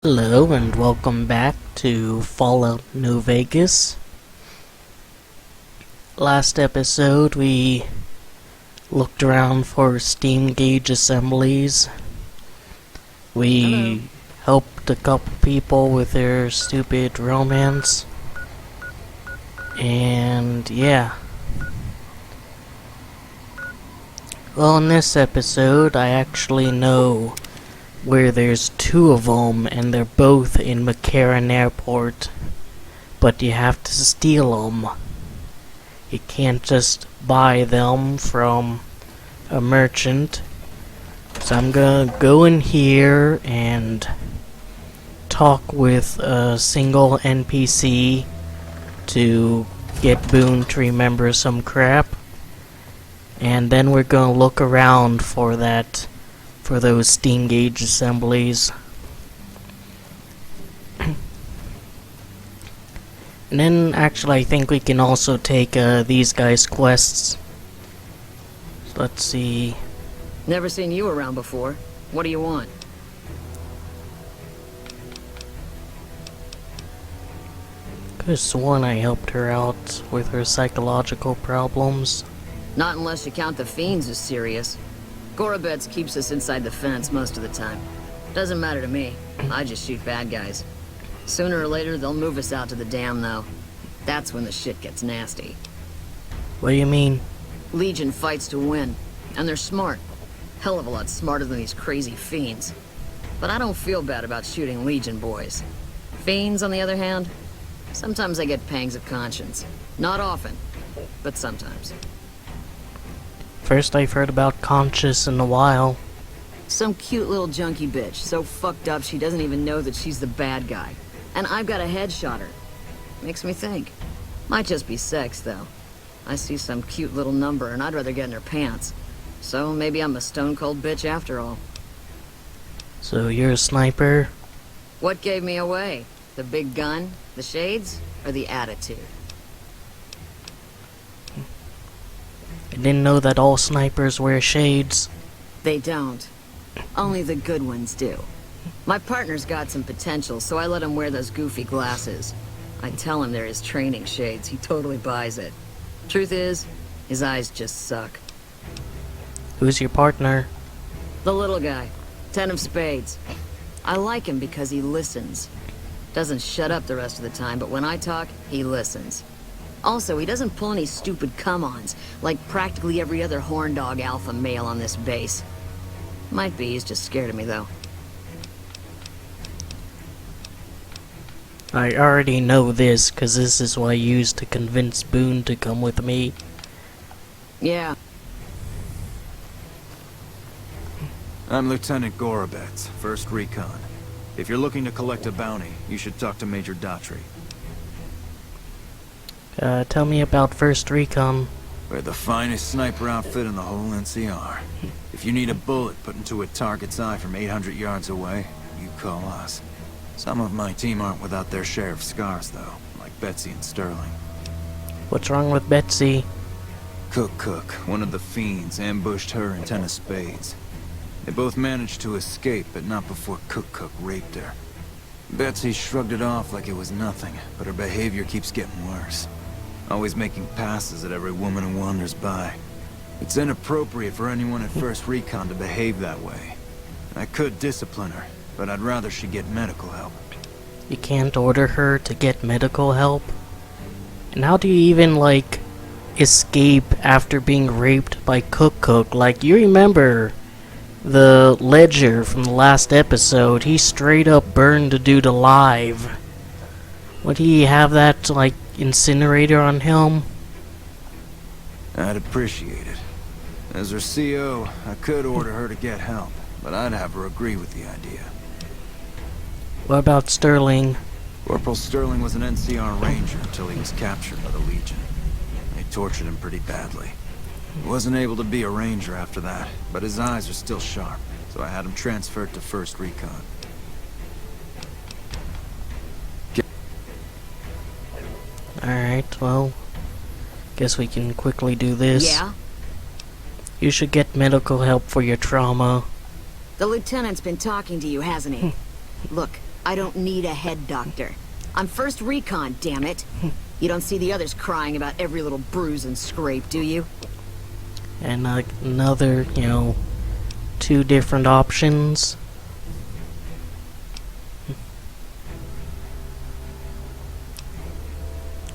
Hello and welcome back to Fallout New Vegas. Last episode we looked around for steam gauge assemblies. We helped a couple people with their stupid romance. And yeah. Well, in this episode I actually know where there's two of them, and they're both in McCarran Airport. But you have to steal them. You can't just buy them from a merchant. So I'm gonna go in here and talk with a single NPC to get Boone to remember some crap. And then we're gonna look around for those steam gauge assemblies. And then actually I think we can also take these guys' quests. So let's see. Never seen you around before. What do you want? Could've sworn I helped her out with her psychological problems. Not unless you count the Fiends as serious. Gorobets keeps us inside the fence most of the time. Doesn't matter to me. I just shoot bad guys. Sooner or later, they'll move us out to the dam, though. That's when the shit gets nasty. What do you mean? Legion fights to win, and they're smart. Hell of a lot smarter than these crazy Fiends. But I don't feel bad about shooting Legion boys. Fiends, on the other hand, sometimes I get pangs of conscience. Not often, but sometimes. First I've heard about Conscious in a while. Some cute little junkie bitch, so fucked up she doesn't even know that she's the bad guy. And I've got a headshot her. Makes me think. Might just be sex, though. I see some cute little number and I'd rather get in her pants. So maybe I'm a stone-cold bitch after all. So you're a sniper? What gave me away? The big gun, the shades, or the attitude? I didn't know that all snipers wear shades. They don't. Only the good ones do. My partner's got some potential, so I let him wear those goofy glasses. I tell him they're his training shades. He totally buys it. Truth is, his eyes just suck. Who's your partner? The little guy. 10 of spades. I like him because he listens. Doesn't shut up the rest of the time, but when I talk, he listens. Also, he doesn't pull any stupid come-ons, like practically every other horn dog alpha male on this base. Might be he's just scared of me, though. I already know this, cause this is what I used to convince Boone to come with me. Yeah. I'm Lieutenant Gorobets, 1st Recon. If you're looking to collect a bounty, you should talk to Major Daughtry. Tell me about 1st Recon. We're the finest sniper outfit in the whole NCR. If you need a bullet put into a target's eye from 800 yards away, you call us. Some of my team aren't without their share of scars, though, like Betsy and Sterling. What's wrong with Betsy? Cook, one of the Fiends, ambushed her and 10 of spades. They both managed to escape, but not before Cook raped her. Betsy shrugged it off like it was nothing, but her behavior keeps getting worse. Always making passes at every woman who wanders by. It's inappropriate for anyone at 1st Recon to behave that way. I could discipline her, but I'd rather she get medical help. You can't order her to get medical help? And how do you even, like, escape after being raped by Cook? Like, you remember the Ledger from the last episode, he straight up burned a dude alive. Would he have that, like, incinerator on him? I'd appreciate it. As her CO, I could order her to get help, but I'd have her agree with the idea. What about Sterling? Corporal Sterling was an NCR Ranger until he was captured by the Legion. They tortured him pretty badly. He wasn't able to be a Ranger after that, but his eyes are still sharp, so I had him transferred to 1st Recon. Alright, well, guess we can quickly do this. Yeah? You should get medical help for your trauma. The lieutenant's been talking to you, hasn't he? Look, I don't need a head doctor. I'm first recon, damn it. You don't see the others crying about every little bruise and scrape, do you? And another, 2 different options.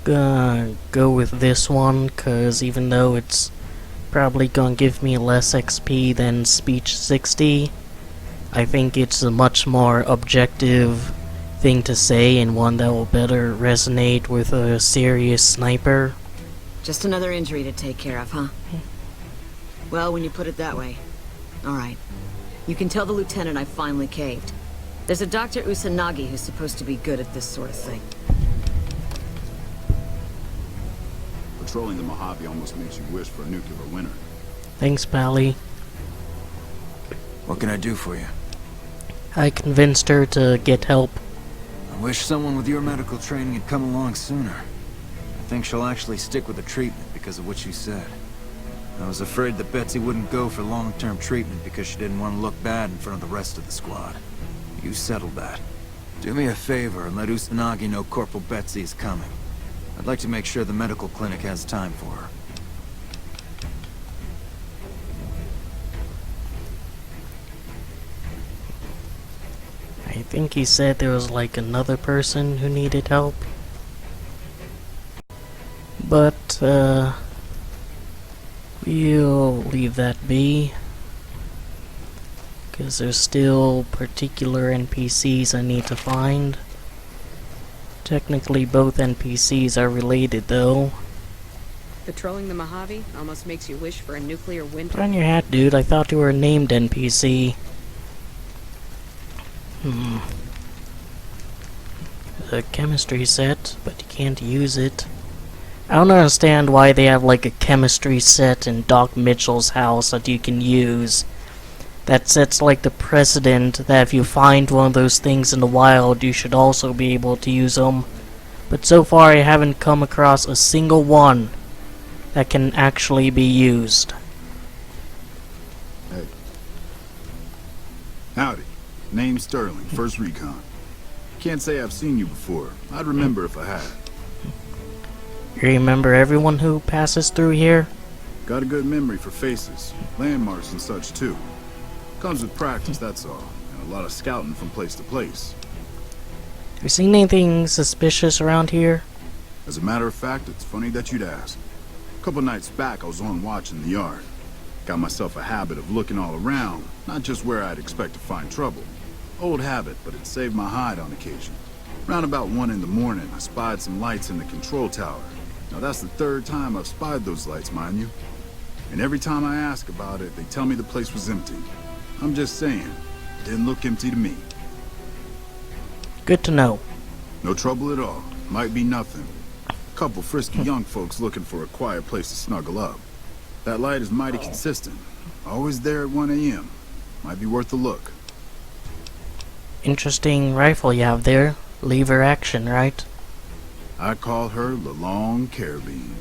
Gonna go with this one, cause even though it's probably gonna give me less XP than Speech 60, I think it's a much more objective thing to say and one that will better resonate with a serious sniper. Just another injury to take care of, huh? Well, when you put it that way. Alright. You can tell the lieutenant I finally caved. There's a Dr. Usanagi who's supposed to be good at this sort of thing. Patrolling the Mojave almost makes you wish for a nuclear winter. Thanks, Pally. What can I do for you? I convinced her to get help. I wish someone with your medical training had come along sooner. I think she'll actually stick with the treatment because of what you said. I was afraid that Betsy wouldn't go for long-term treatment because she didn't want to look bad in front of the rest of the squad. You settled that. Do me a favor and let Usanagi know Corporal Betsy is coming. I'd like to make sure the medical clinic has time for her. I think he said there was like another person who needed help. But, we'll leave that be. Because there's still particular NPCs I need to find. Technically both NPCs are related though. Patrolling the Mojave almost makes you wish for a nuclear Put winter. on your hat, dude. I thought you were a named NPC. The chemistry set, but you can't use it. I don't understand why they have like a chemistry set in Doc Mitchell's house that you can use. That sets like the precedent that if you find one of those things in the wild, you should also be able to use them. But so far I haven't come across a single one that can actually be used. Hey. Howdy. Name's Sterling, first recon. Can't say I've seen you before. I'd remember if I had. You remember everyone who passes through here? Got a good memory for faces, landmarks and such too. Comes with practice, that's all. And a lot of scouting from place to place. Have you seen anything suspicious around here? As a matter of fact, it's funny that you'd ask. A couple nights back, I was on watch in the yard. Got myself a habit of looking all around, not just where I'd expect to find trouble. Old habit, but it saved my hide on occasion. Round about 1 in the morning, I spied some lights in the control tower. Now that's the 3rd time I've spied those lights, mind you. And every time I ask about it, they tell me the place was empty. I'm just saying, it didn't look empty to me. Good to know. No trouble at all. Might be nothing. Couple frisky young folks looking for a quiet place to snuggle up. That light is mighty consistent. Always there at 1 a.m. Might be worth a look. Interesting rifle you have there. Lever action, right? I call her the Long Carabine.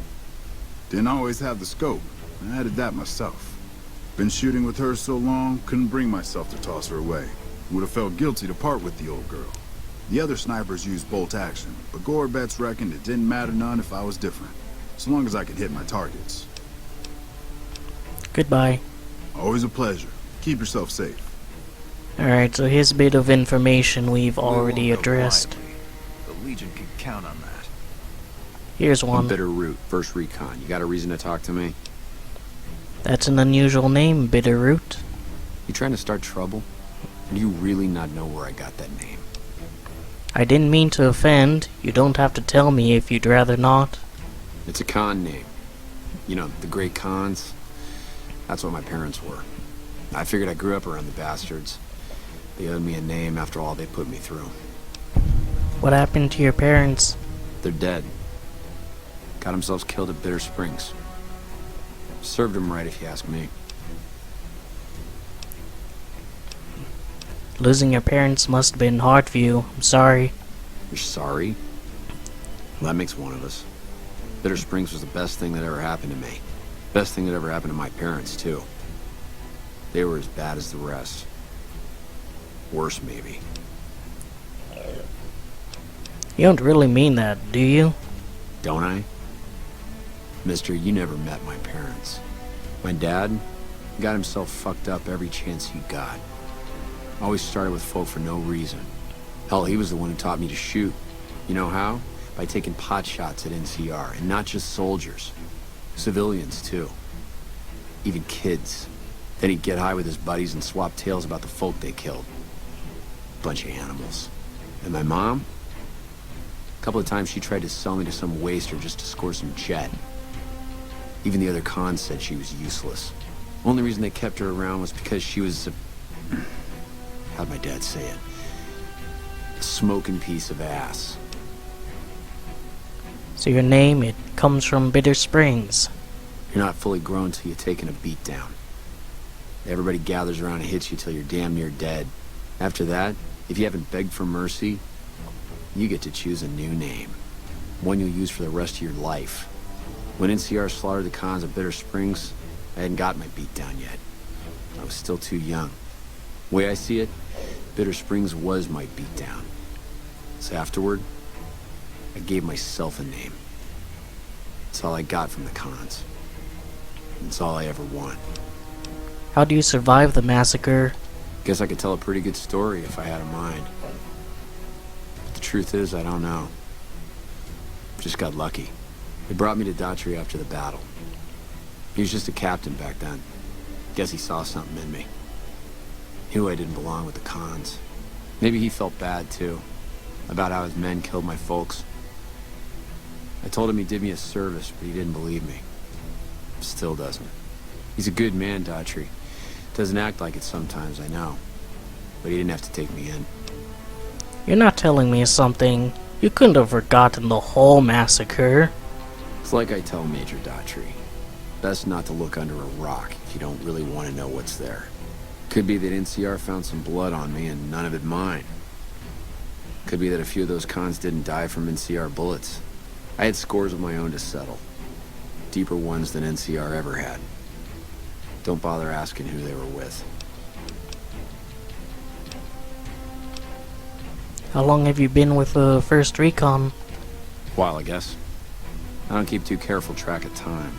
Didn't always have the scope. I added that myself. Been shooting with her so long, couldn't bring myself to toss her away. Would have felt guilty to part with the old girl. The other snipers used bolt action, but Gore bets reckoned it didn't matter none if I was different. So long as I could hit my targets. Goodbye. Always a pleasure. Keep yourself safe. Alright, so here's a bit of information we've We already won't go addressed. quietly. The Legion can count on that. Here's I'm one. Bitter Root, first recon. You got a reason to talk to me? That's an unusual name, Bitterroot. You trying to start trouble? Do you really not know where I got that name? I didn't mean to offend. You don't have to tell me if you'd rather not. It's a Kahn name. You know, the Great Kahns. That's what my parents were. I figured I grew up around the bastards. They owed me a name after all they put me through. What happened to your parents? They're dead. Got themselves killed at Bitter Springs. Served them right if you ask me. Losing your parents must have been hard for you. I'm sorry. You're sorry? Well, that makes one of us. Bitter Springs was the best thing that ever happened to me. Best thing that ever happened to my parents, too. They were as bad as the rest. Worse, maybe. You don't really mean that, do you? Don't I? Mister, you never met my parents. My dad got himself fucked up every chance he got. Always started with folk for no reason. Hell, he was the one who taught me to shoot. You know how? By taking pot shots at NCR, and not just soldiers. Civilians, too. Even kids. Then he'd get high with his buddies and swap tales about the folk they killed. Bunch of animals. And my mom? A couple of times she tried to sell me to some waster just to score some jet. Even the other Kahns said she was useless. Only reason they kept her around was because she was how'd my dad say it? A smoking piece of ass. So your name, it comes from Bitter Springs. You're not fully grown till you've taken a beat down. Everybody gathers around and hits you till you're damn near dead. After that, if you haven't begged for mercy, you get to choose a new name. One you'll use for the rest of your life. When NCR slaughtered the Kahns at Bitter Springs, I hadn't got my beat down yet. I was still too young. The way I see it, Bitter Springs was my beat down. So afterward, I gave myself a name. It's all I got from the Kahns. It's all I ever want. How do you survive the massacre? Guess I could tell a pretty good story if I had a mind. But the truth is, I don't know. Just got lucky. They brought me to Daughtry after the battle. He was just a captain back then. Guess he saw something in me. He knew I didn't belong with the Kahns. Maybe he felt bad, too, about how his men killed my folks. I told him he did me a service, but he didn't believe me. Still doesn't. He's a good man, Daughtry. Doesn't act like it sometimes, I know. But he didn't have to take me in. You're not telling me something. You couldn't have forgotten the whole massacre. It's like I tell Major Daughtry. Best not to look under a rock if you don't really want to know what's there. Could be that NCR found some blood on me and none of it mine. Could be that a few of those Kahns didn't die from NCR bullets. I had scores of my own to settle. Deeper ones than NCR ever had. Don't bother asking who they were with. How long have you been with the 1st Recon? While, I guess. I don't keep too careful track of time.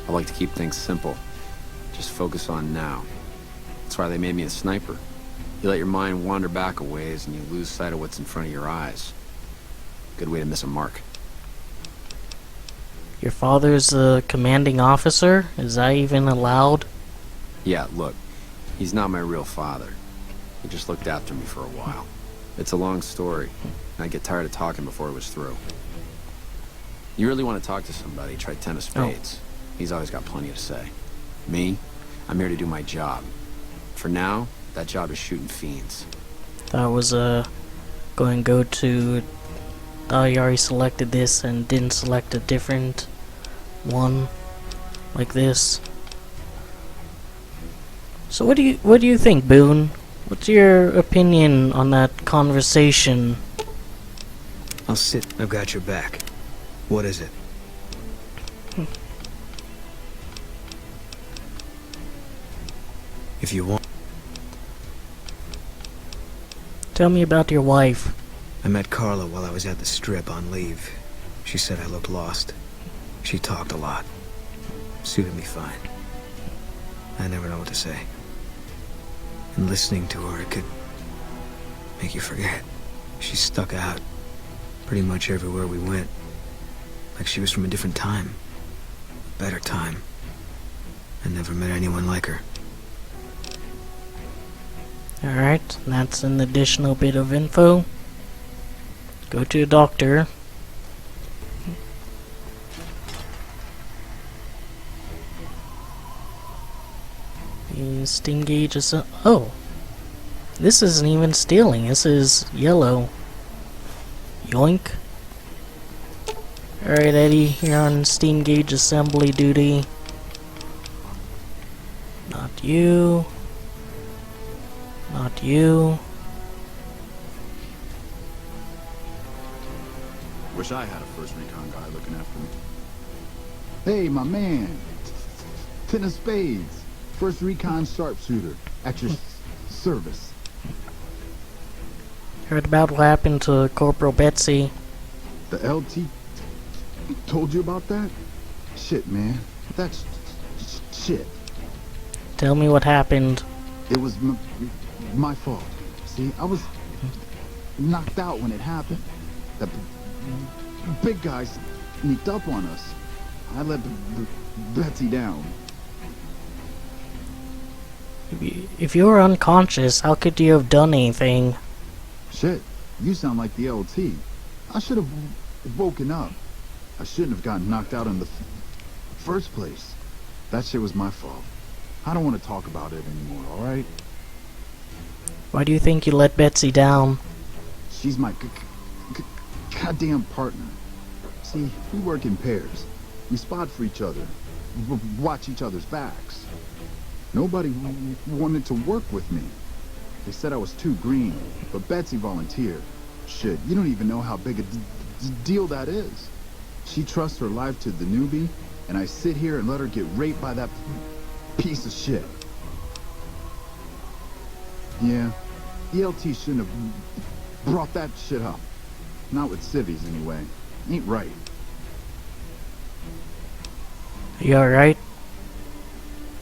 I like to keep things simple. Just focus on now. That's why they made me a sniper. You let your mind wander back a ways and you lose sight of what's in front of your eyes. Good way to miss a mark. Your father's a commanding officer? Is that even allowed? Yeah, look. He's not my real father. He just looked after me for a while. It's a long story. I'd get tired of talking before it was through. You really want to talk to somebody, try 10 of spades. He's always got plenty to say. Me? I'm here to do my job. For now, that job is shooting fiends. That was going to go to... Oh, you already selected this and didn't select a different one like this. So what do you think, Boone? What's your opinion on that conversation? I'll sit. I've got your back. What is it? If you want... Tell me about your wife. I met Carla while I was at the Strip on leave. She said I looked lost. She talked a lot. Suited me fine. I never know what to say. And listening to her, it could make you forget. She stuck out pretty much everywhere we went. Like she was from a different time. A better time. I never met anyone like her. Alright, that's an additional bit of info. Go to a doctor. The steam gauge is... oh! This isn't even stealing, this is yellow. Yoink. Alright, Eddie, you're on steam gauge assembly duty. Not you. Not you. Wish I had a first recon guy looking after me. Hey, my man. 10 of spades. First recon sharpshooter. At your service. Heard about what happened to Corporal Betsy. The LT told you about that? Shit, man. That's shit. Tell me what happened. It was my fault. See, I was knocked out when it happened. The big guys sneaked up on us. I let Betsy down. If you were unconscious, how could you have done anything? Shit, you sound like the LT. I should have woken up. I shouldn't have gotten knocked out in the first place. That shit was my fault. I don't want to talk about it anymore, alright? Why do you think you let Betsy down? She's my goddamn partner. See, we work in pairs. We spot for each other. Watch each other's backs. Nobody wanted to work with me. They said I was too green, but Betsy volunteered. Shit, you don't even know how big a deal that is. She trusts her life to the newbie, and I sit here and let her get raped by that piece of shit. Yeah, ELT shouldn't have brought that shit up. Not with civvies, anyway. Ain't right. You alright?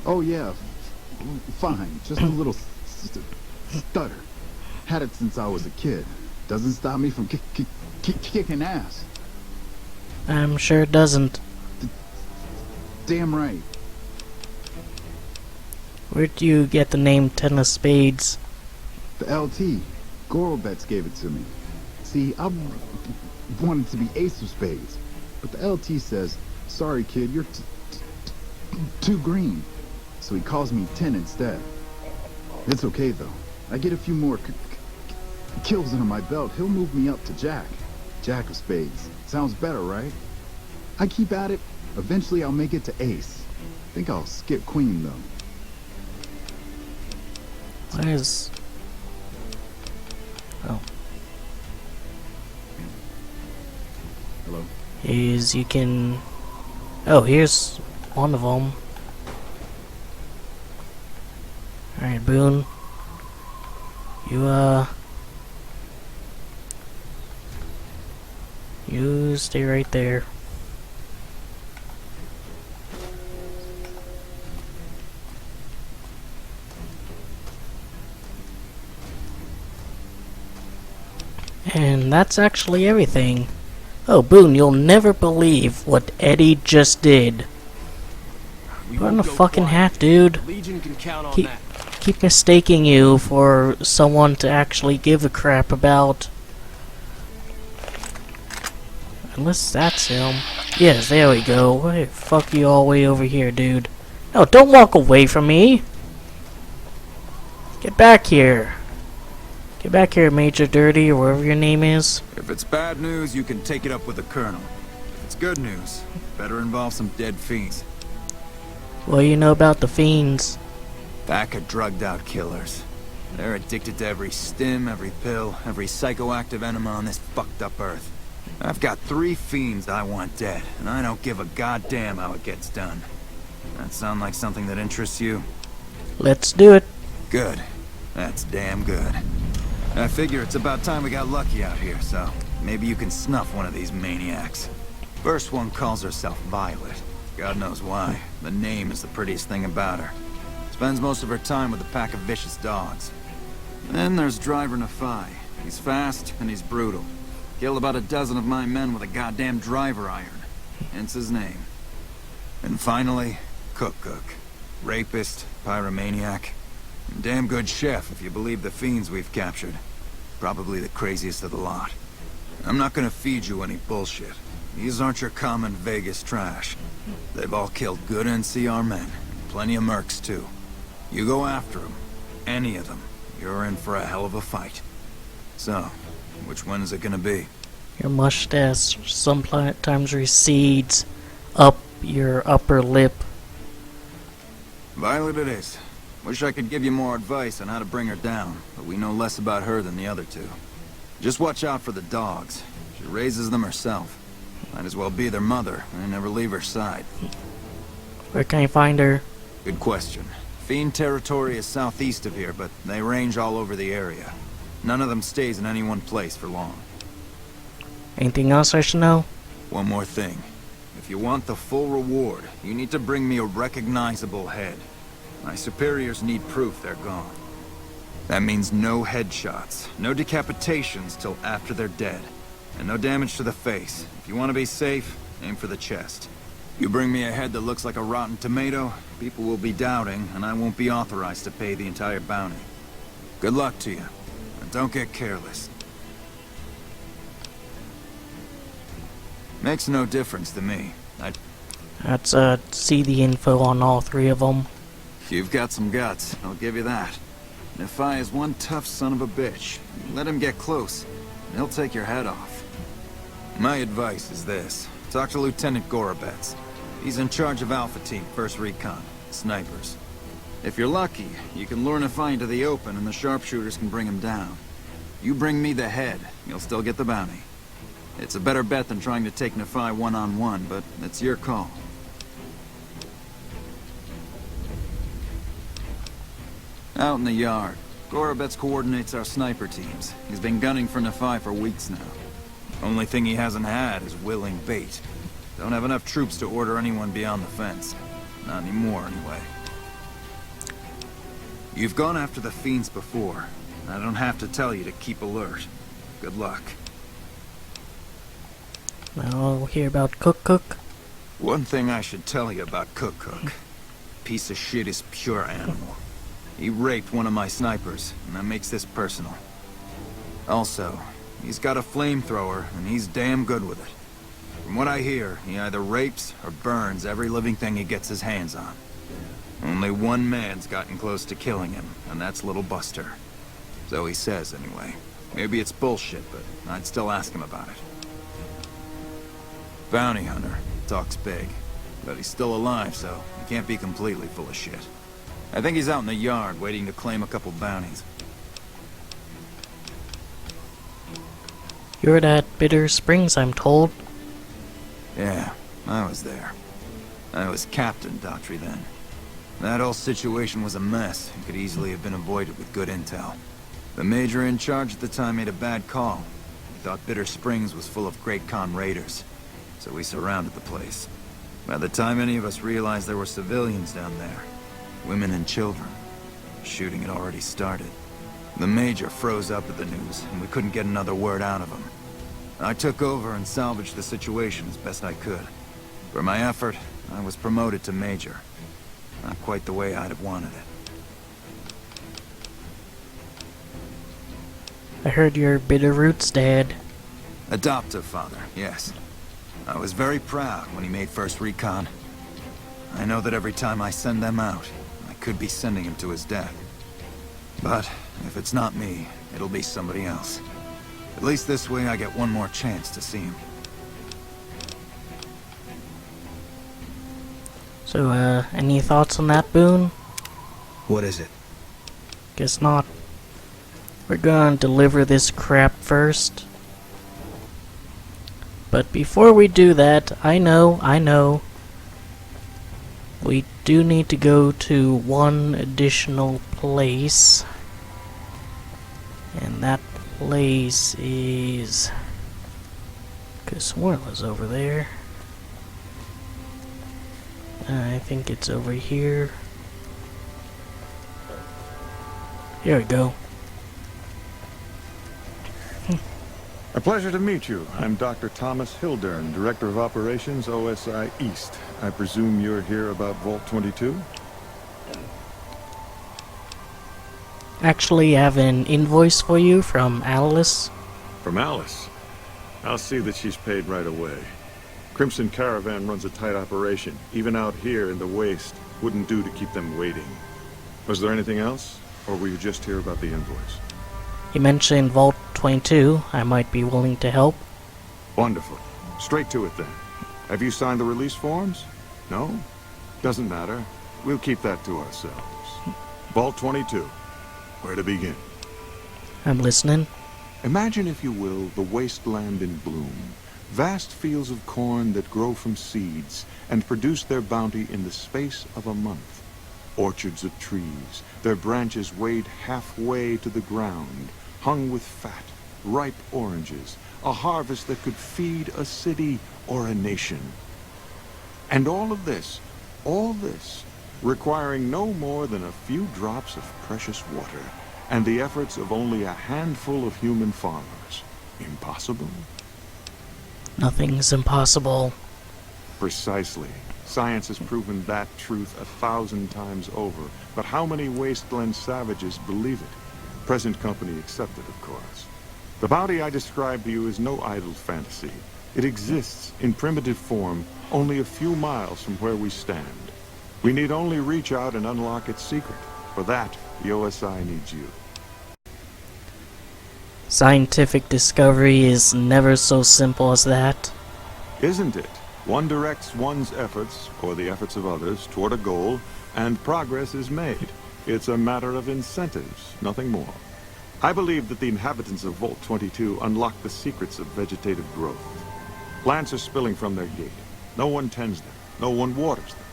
Oh, yeah. Fine. Just a little stutter. Had it since I was a kid. Doesn't stop me from kicking ass. I'm sure it doesn't. Damn right. Where'd you get the name Ten of Spades? The LT. Gorobets gave it to me. See, I wanted to be Ace of Spades. But the LT says, sorry kid, you're too green. So he calls me 10 instead. It's okay though. I get a few more kills under my belt. He'll move me up to Jack. Jack of Spades. Sounds better, right? I keep at it. Eventually I'll make it to Ace. Think I'll skip Queen though. What is... Oh. Hello? Is you can... Oh, here's one of them. Alright, Boone. You stay right there. And that's actually everything. Oh, Boone, you'll never believe what Eddie just did. Put on a fucking hat, dude. Legion can count on that. Keep mistaking you for someone to actually give a crap about. Unless that's him. Yes, there we go. Wait, fuck you all the way over here, dude. No, don't walk away from me. Get back here. Get back here, Major Dirty, or whatever your name is. If it's bad news, you can take it up with the Colonel. If it's good news, better involve some dead fiends. What do you know about the Fiends? Pack of drugged-out killers. They're addicted to every stim, every pill, every psychoactive enema on this fucked up earth. I've got 3 fiends I want dead, and I don't give a goddamn how it gets done. That sound like something that interests you? Let's do it. Good. That's damn good. I figure it's about time we got lucky out here, so maybe you can snuff one of these maniacs. First one calls herself Violet. God knows why. The name is the prettiest thing about her. Spends most of her time with a pack of vicious dogs. Then there's Driver Nephi. He's fast and he's brutal. Killed about a dozen of my men with a goddamn driver iron. Hence his name. And finally, Cook. Rapist, pyromaniac. Damn good chef, if you believe the fiends we've captured. Probably the craziest of the lot. I'm not gonna feed you any bullshit. These aren't your common Vegas trash. They've all killed good NCR men. Plenty of mercs, too. You go after them. Any of them. You're in for a hell of a fight. So, which one is it gonna be? Your mustache sometimes recedes up your upper lip. Violet it is. Wish I could give you more advice on how to bring her down, but we know less about her than the other 2. Just watch out for the dogs. She raises them herself. Might as well be their mother, and never leave her side. Where can I find her? Good question. Fiend territory is southeast of here, but they range all over the area. None of them stays in any one place for long. Anything else I should know? One more thing. If you want the full reward, you need to bring me a recognizable head. My superiors need proof they're gone. That means no headshots, no decapitations till after they're dead, and no damage to the face. If you want to be safe, aim for the chest. You bring me a head that looks like a rotten tomato, people will be doubting, and I won't be authorized to pay the entire bounty. Good luck to you, and don't get careless. Makes no difference to me. Let's see the info on all three of them. You've got some guts, I'll give you that. Nephi is one tough son of a bitch. Let him get close, and he'll take your head off. My advice is this. Talk to Lieutenant Gorobets. He's in charge of Alpha Team, 1st Recon, snipers. If you're lucky, you can lure Nephi into the open and the sharpshooters can bring him down. You bring me the head, you'll still get the bounty. It's a better bet than trying to take Nephi one-on-one, but it's your call. Out in the yard, Gorobets coordinates our sniper teams. He's been gunning for Nephi for weeks now. Only thing he hasn't had is willing bait. Don't have enough troops to order anyone beyond the fence. Not anymore, anyway. You've gone after the Fiends before. I don't have to tell you to keep alert. Good luck. Now we'll hear about Cook. One thing I should tell you about Cook. Piece of shit is pure animal. He raped one of my snipers, and that makes this personal. Also, he's got a flamethrower, and he's damn good with it. From what I hear, he either rapes or burns every living thing he gets his hands on. Only one man's gotten close to killing him, and that's Little Buster. So he says, anyway. Maybe it's bullshit, but I'd still ask him about it. Bounty hunter. Talks big. But he's still alive, so he can't be completely full of shit. I think he's out in the yard, waiting to claim a couple bounties. You're at Bitter Springs, I'm told. Yeah, I was there. I was Captain Daughtry then. That whole situation was a mess and could easily have been avoided with good intel. The major in charge at the time made a bad call. He thought Bitter Springs was full of Great Kahn raiders, so we surrounded the place. By the time any of us realized there were civilians down there, women and children, shooting had already started. The major froze up at the news, and we couldn't get another word out of him. I took over and salvaged the situation as best I could. For my effort, I was promoted to major. Not quite the way I'd have wanted it. I heard you're Bitterroot's dad. Adoptive father, yes. I was very proud when he made 1st Recon. I know that every time I send them out, I could be sending him to his death. But if it's not me, it'll be somebody else. At least this way I get one more chance to see him. So, any thoughts on that, Boone? What is it? Guess not. We're gonna deliver this crap first. But before we do that, I know. We do need to go to one additional place. And that place is... Caswarla's over there. I think it's over here. Here we go. A pleasure to meet you. I'm Dr. Thomas Hildern, Director of Operations, OSI East. I presume you're here about Vault 22? Actually, I have an invoice for you from Alice. From Alice? I'll see that she's paid right away. Crimson Caravan runs a tight operation. Even out here in the waste, wouldn't do to keep them waiting. Was there anything else? Or were you just here about the invoice? You mentioned Vault 22. I might be willing to help. Wonderful. Straight to it then. Have you signed the release forms? No? Doesn't matter. We'll keep that to ourselves. Vault 22. Where to begin? I'm listening. Imagine, if you will, the wasteland in bloom. Vast fields of corn that grow from seeds and produce their bounty in the space of a month. Orchards of trees, their branches weighed halfway to the ground, hung with fat, ripe oranges, a harvest that could feed a city or a nation. And all this, requiring no more than a few drops of precious water, and the efforts of only a handful of human farmers. Impossible? Nothing's impossible. Precisely. Science has proven that truth 1,000 times over. But how many wasteland savages believe it? Present company accepted, of course. The bounty I described to you is no idle fantasy. It exists in primitive form only a few miles from where we stand. We need only reach out and unlock its secret. For that, the OSI needs you. Scientific discovery is never so simple as that. Isn't it? One directs one's efforts, or the efforts of others, toward a goal, and progress is made. It's a matter of incentives, nothing more. I believe that the inhabitants of Vault 22 unlock the secrets of vegetative growth. Plants are spilling from their gate. No one tends them. No one waters them.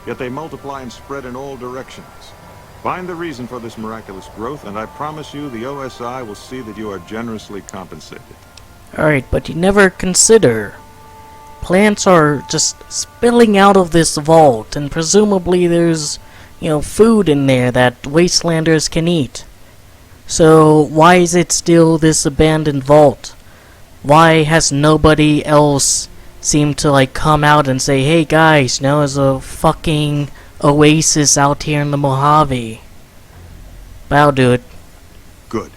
Yet they multiply and spread in all directions. Find the reason for this miraculous growth, and I promise you the OSI will see that you are generously compensated. Alright, but you never consider. Plants are just spilling out of this vault, and presumably there's, food in there that wastelanders can eat. So why is it still this abandoned vault? Why has nobody else seemed to come out and say, hey guys, there's a fucking oasis out here in the Mojave. But I'll do it. Good.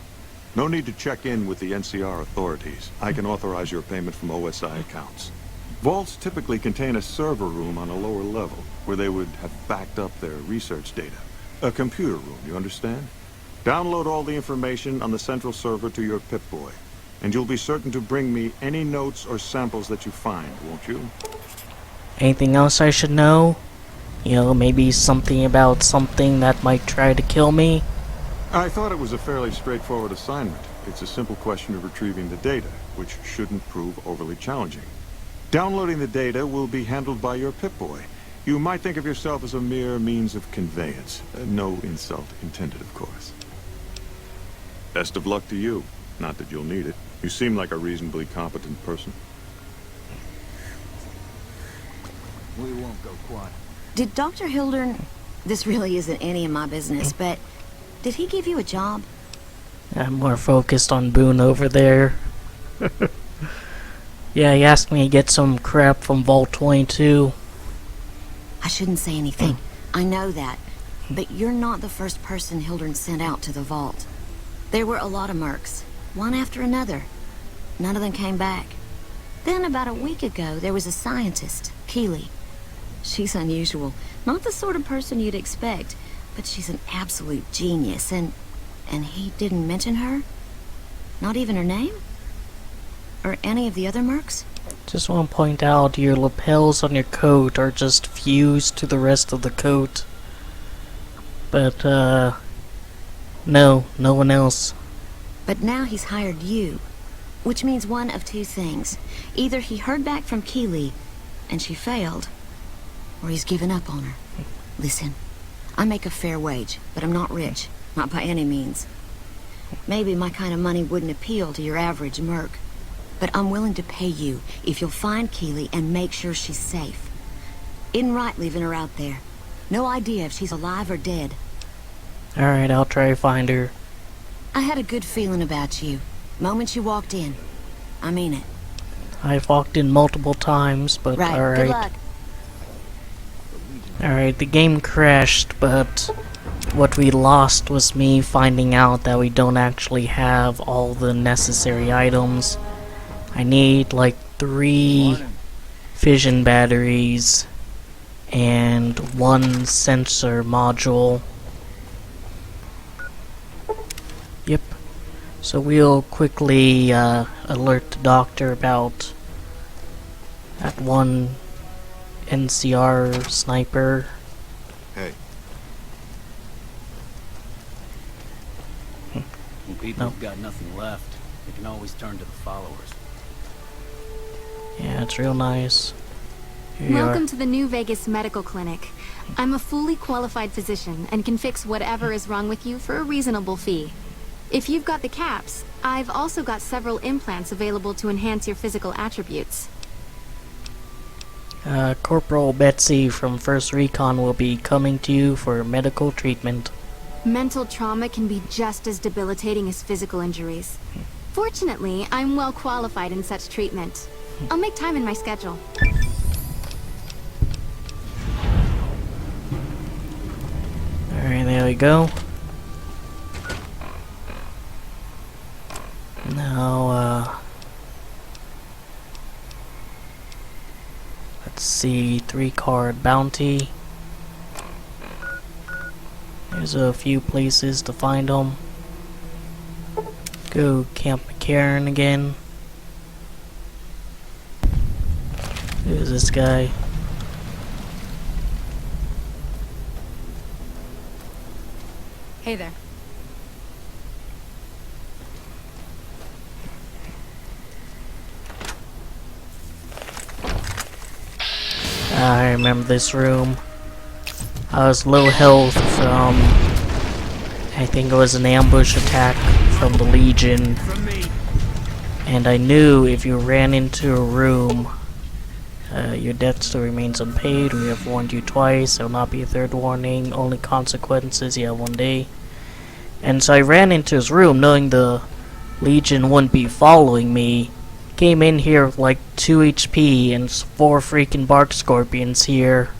No need to check in with the NCR authorities. I can authorize your payment from OSI accounts. Vaults typically contain a server room on a lower level, where they would have backed up their research data. A computer room, you understand? Download all the information on the central server to your Pip-Boy, and you'll be certain to bring me any notes or samples that you find, won't you? Anything else I should know? Maybe something about something that might try to kill me? I thought it was a fairly straightforward assignment. It's a simple question of retrieving the data, which shouldn't prove overly challenging. Downloading the data will be handled by your Pip-Boy. You might think of yourself as a mere means of conveyance. No insult intended, of course. Best of luck to you. Not that you'll need it. You seem like a reasonably competent person. We won't go quiet. Did Dr. Hildern... This really isn't any of my business, but... Did he give you a job? I'm more focused on Boone over there. Yeah, he asked me to get some crap from Vault 22. I shouldn't say anything. I know that. But you're not the first person Hildern sent out to the vault. There were a lot of mercs, one after another. None of them came back. Then about a week ago, there was a scientist, Keeley. She's unusual. Not the sort of person you'd expect, but she's an absolute genius, and he didn't mention her? Not even her name? Or any of the other mercs? Just want to point out, your lapels on your coat are just fused to the rest of the coat. But, no one else. But now he's hired you, which means one of two things. Either he heard back from Keeley, and she failed, or he's given up on her. Listen, I make a fair wage, but I'm not rich. Not by any means. Maybe my kind of money wouldn't appeal to your average merc. But I'm willing to pay you if you'll find Keeley and make sure she's safe. Isn't right leaving her out there. No idea if she's alive or dead. Alright, I'll try to find her. I had a good feeling about you. Moment you walked in. I mean it. I've walked in multiple times, but Right, alright. good luck. Alright, the game crashed, but what we lost was me finding out that we don't actually have all the necessary items. I need like 3 fission batteries and 1 sensor module. Yep. So we'll quickly alert the doctor about that one NCR sniper. Hey. When people have got nothing left, they can always turn to the followers. Yeah, it's real nice. Here you Welcome are. to the New Vegas Medical Clinic. I'm a fully qualified physician and can fix whatever is wrong with you for a reasonable fee. If you've got the caps, I've also got several implants available to enhance your physical attributes. Corporal Betsy from 1st Recon will be coming to you for medical treatment. Mental trauma can be just as debilitating as physical injuries. Fortunately, I'm well qualified in such treatment. I'll make time in my schedule. Alright, there we go. Now, let's see, 3-card bounty. There's a few places to find them. Go Camp McCarran again. Who's this guy? Hey there. I remember this room. I was low health from, I think it was an ambush attack from the Legion. And I knew if you ran into a room, your death still remains unpaid. We have warned you twice. There will not be a third warning. Only consequences, you have 1 day. And so I ran into his room knowing the Legion wouldn't be following me. Came in here with like 2 HP and 4 freaking bark scorpions here.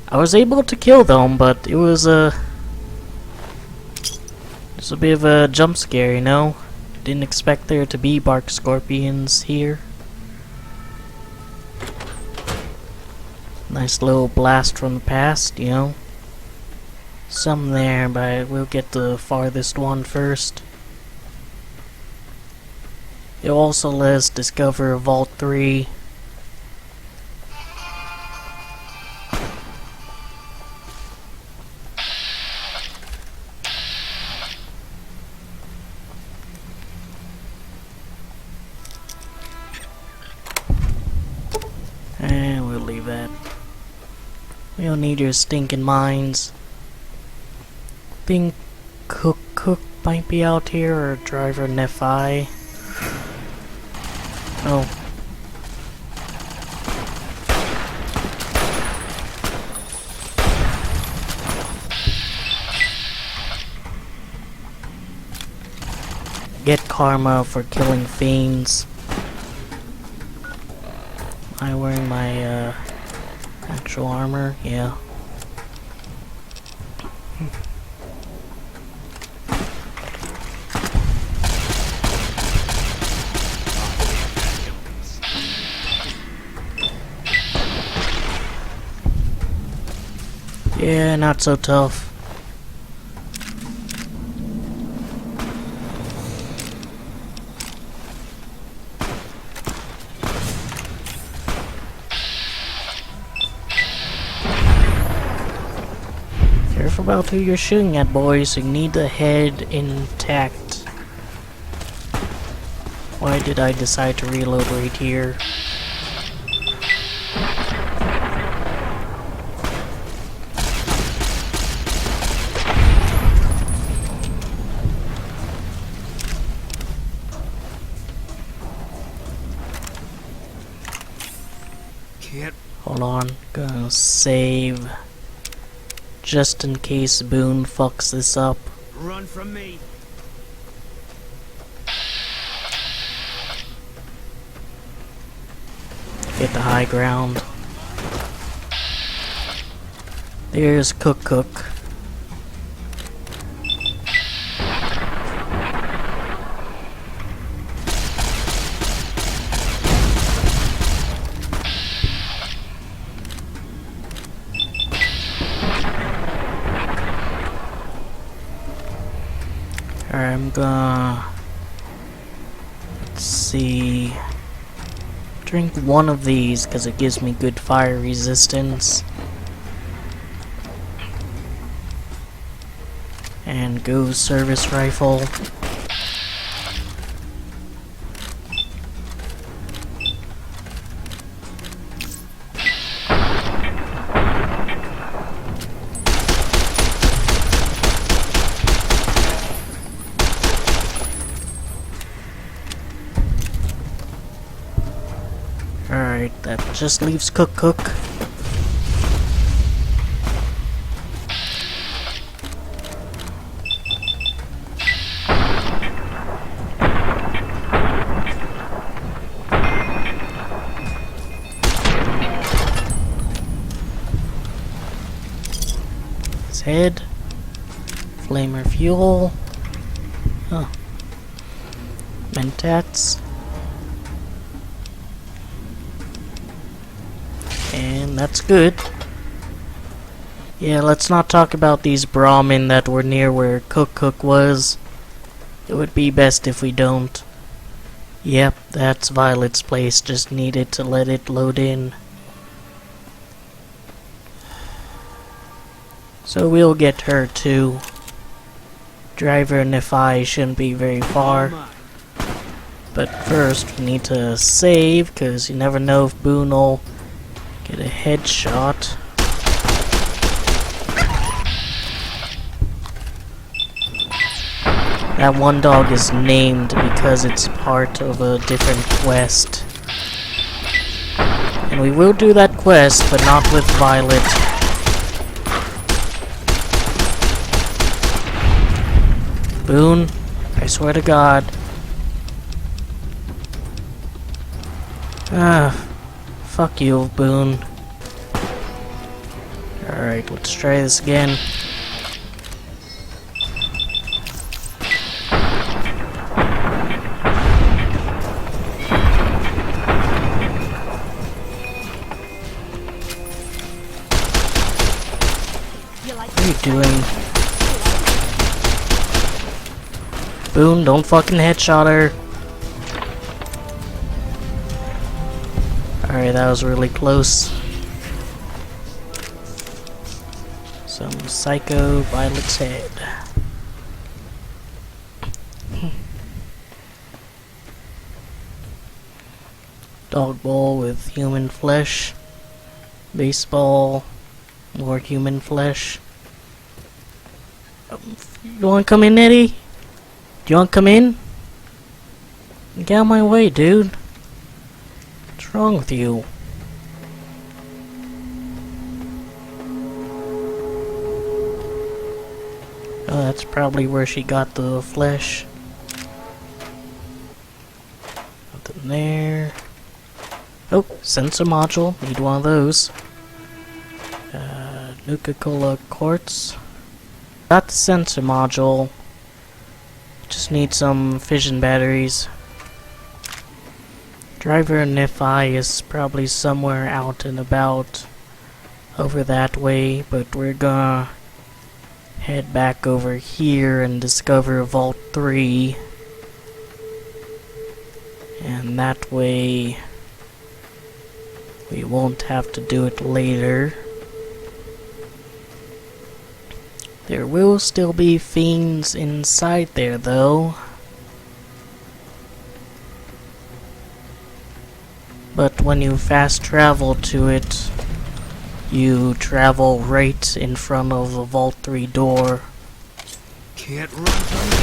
I was able to kill them, but it was a bit of a jump scare, you know? Didn't expect there to be bark scorpions here. Nice little blast from the past, you know? Some there, but we'll get the farthest one first. It also let us discover Vault 3. And we'll leave that. We don't need your stinking minds. Think Cook might be out here, or Driver Nephi. Oh. Get karma for killing fiends. Am I wearing my actual armor? Yeah. Yeah, not so tough. Careful about who you're shooting at, boys. You need the head intact. Why did I decide to reload right here? Hold on, gonna save just in case Boone fucks this up. Run from me. Get the high ground. There's Cook. Alright, I'm gonna... Let's see... Drink one of these, because it gives me good fire resistance. And go service rifle. Alright, that just leaves Cook. His head. Flamer fuel. Oh. Mentats. And that's good. Yeah, let's not talk about these Brahmin that were near where Cook was. It would be best if we don't. Yep, that's Violet's place. Just needed to let it load in. So we'll get her too. Driver and Nephi shouldn't be very far. But first we need to save, because you never know if Boone will get a headshot. That one dog is named because it's part of a different quest. And we will do that quest, but not with Violet. Boone, I swear to God. Fuck you, Boone. Alright, let's try this again. What are you doing? Boone, don't fucking headshot her. Alright, that was really close. Some psycho Violet's head. Dog bowl with human flesh. Baseball. More human flesh. You wanna come in, Eddie? Do you wanna come in? Get out of my way, dude. What's wrong with you? Oh, that's probably where she got the flesh. Nothing there. Oh, sensor module. Need one of those. Nuka-Cola quartz. Got the sensor module. Just need some fission batteries. Driver Nephi is probably somewhere out and about over that way, but we're gonna head back over here and discover Vault 3. And that way we won't have to do it later. There will still be fiends inside there, though. But when you fast travel to it, you travel right in front of the Vault 3 door. Can't run from me.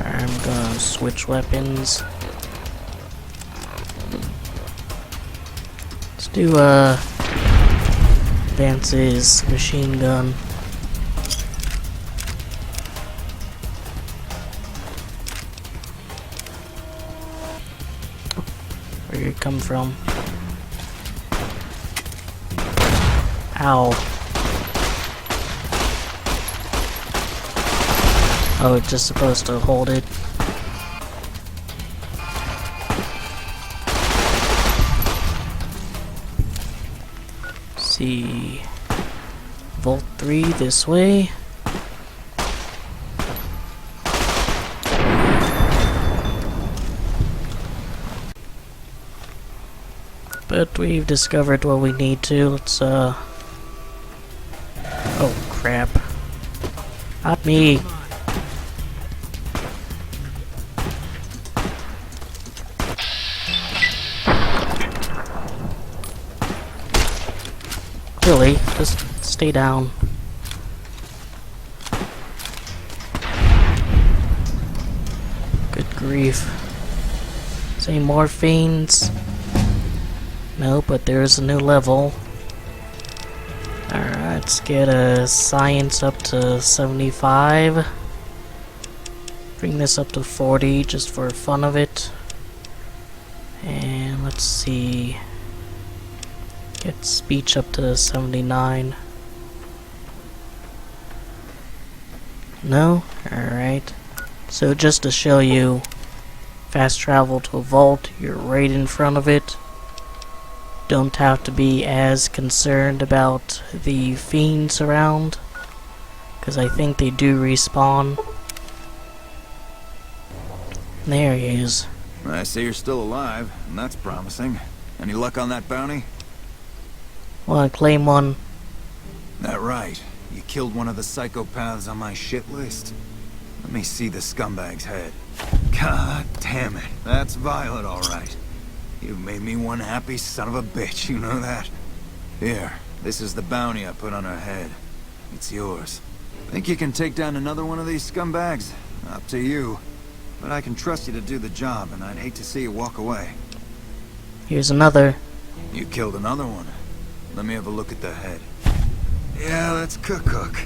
I'm gonna switch weapons. Let's do Vance's machine gun. Where did it come from? Ow. Oh, it's just supposed to hold it. See. Vault 3 this way. But we've discovered what we need to. Let's oh crap. Not me. Really, just stay down. grief. Is any more fiends? No, but there's a new level. Alright, let's get a science up to 75. Bring this up to 40 just for fun of it. And let's see. Get speech up to 79. No? Alright. So just to show you, fast travel to a vault, you're right in front of it. Don't have to be as concerned about the fiends around, because I think they do respawn. There he is. I see you're still alive, and that's promising. Any luck on that bounty? Wanna claim one? That right. You killed one of the psychopaths on my shit list. Let me see the scumbag's head. God damn it. That's Violet, all right. You've made me one happy son of a bitch, you know that? Here, this is the bounty I put on her head. It's yours. Think you can take down another one of these scumbags? Up to you. But I can trust you to do the job, and I'd hate to see you walk away. Here's another. You killed another one. Let me have a look at the head. Yeah, that's Cook.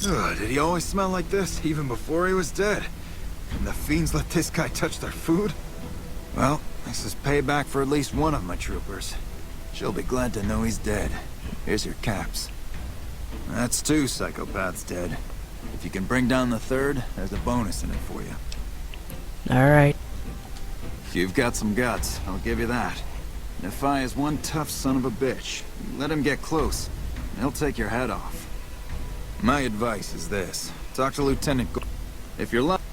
Ugh, did he always smell like this, even before he was dead? And the fiends let this guy touch their food? Well, this is payback for at least one of my troopers. She'll be glad to know he's dead. Here's your caps. That's 2 psychopaths dead. If you can bring down the 3rd, there's a bonus in it for you. Alright. You've got some guts, I'll give you that. Nephi is one tough son of a bitch. Let him get close, and he'll take your head off. My advice is this. Talk to Lieutenant Go. If you're lucky...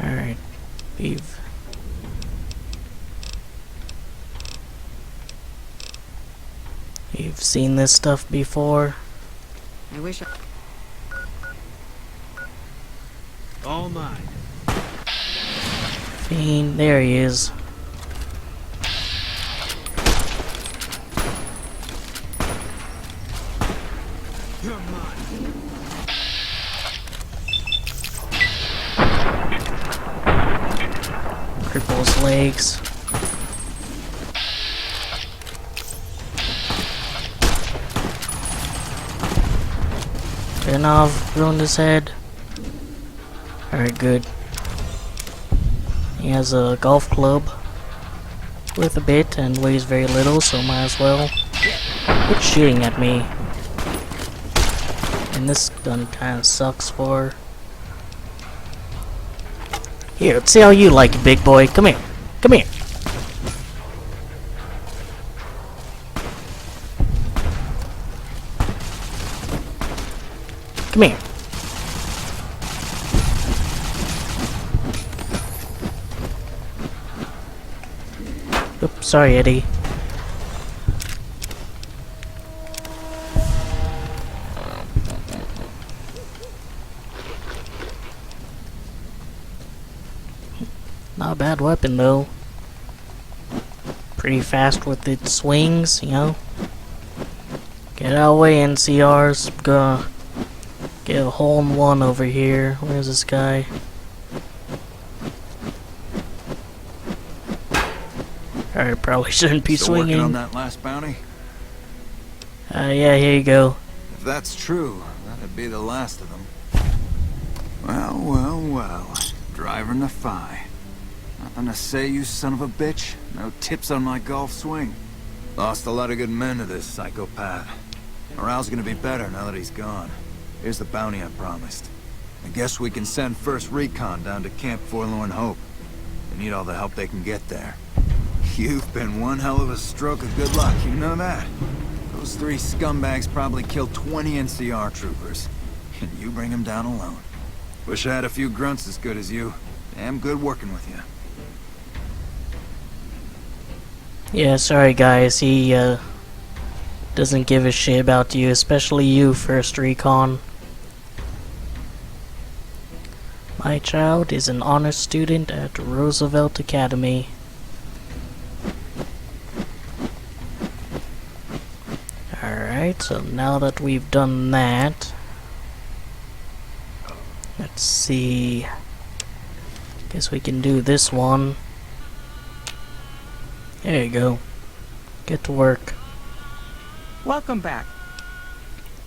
Alright. You've seen this stuff before. I wish I... All mine. Fiend, there he is. You're mine. Cripple his legs. Enough, ruined his head. Alright, good. He has a golf club with a bit and weighs very little, so might as well. Quit shooting at me. And this gun kinda sucks for... Here, let's see how you like it, big boy. Come here. Come here. Come here. Oops, sorry, Eddie. Not a bad weapon, though. Pretty fast with its swings, you know. Get out of the way, NCRs. Gonna get a hole in one over here. Where's this guy? Alright, probably shouldn't be Still working swinging. on that last bounty? Yeah, here you go. If that's true, that'd be the last of them. Well. Driver Nephi. Nothing to say, you son of a bitch. No tips on my golf swing. Lost a lot of good men to this psychopath. Morale's gonna be better now that he's gone. Here's the bounty I promised. I guess we can send first recon down to Camp Forlorn Hope. They need all the help they can get there. You've been one hell of a stroke of good luck, you know that? Those 3 scumbags probably killed 20 NCR troopers. And you bring them down alone. Wish I had a few grunts as good as you. Damn good working with you. Yeah, sorry guys, he doesn't give a shit about you, especially you, First Recon. My child is an honor student at Roosevelt Academy. Alright, so now that we've done that, let's see. Guess we can do this one. There you go. Get to work. Welcome back.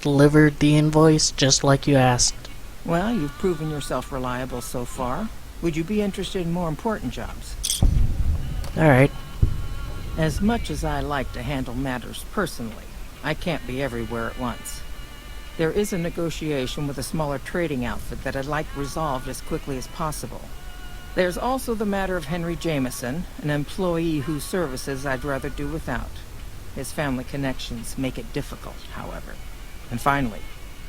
Delivered the invoice just like you asked. Well, you've proven yourself reliable so far. Would you be interested in more important jobs? Alright. As much as I like to handle matters personally, I can't be everywhere at once. There is a negotiation with a smaller trading outfit that I'd like resolved as quickly as possible. There's also the matter of Henry Jameson, an employee whose services I'd rather do without. His family connections make it difficult, however. And finally,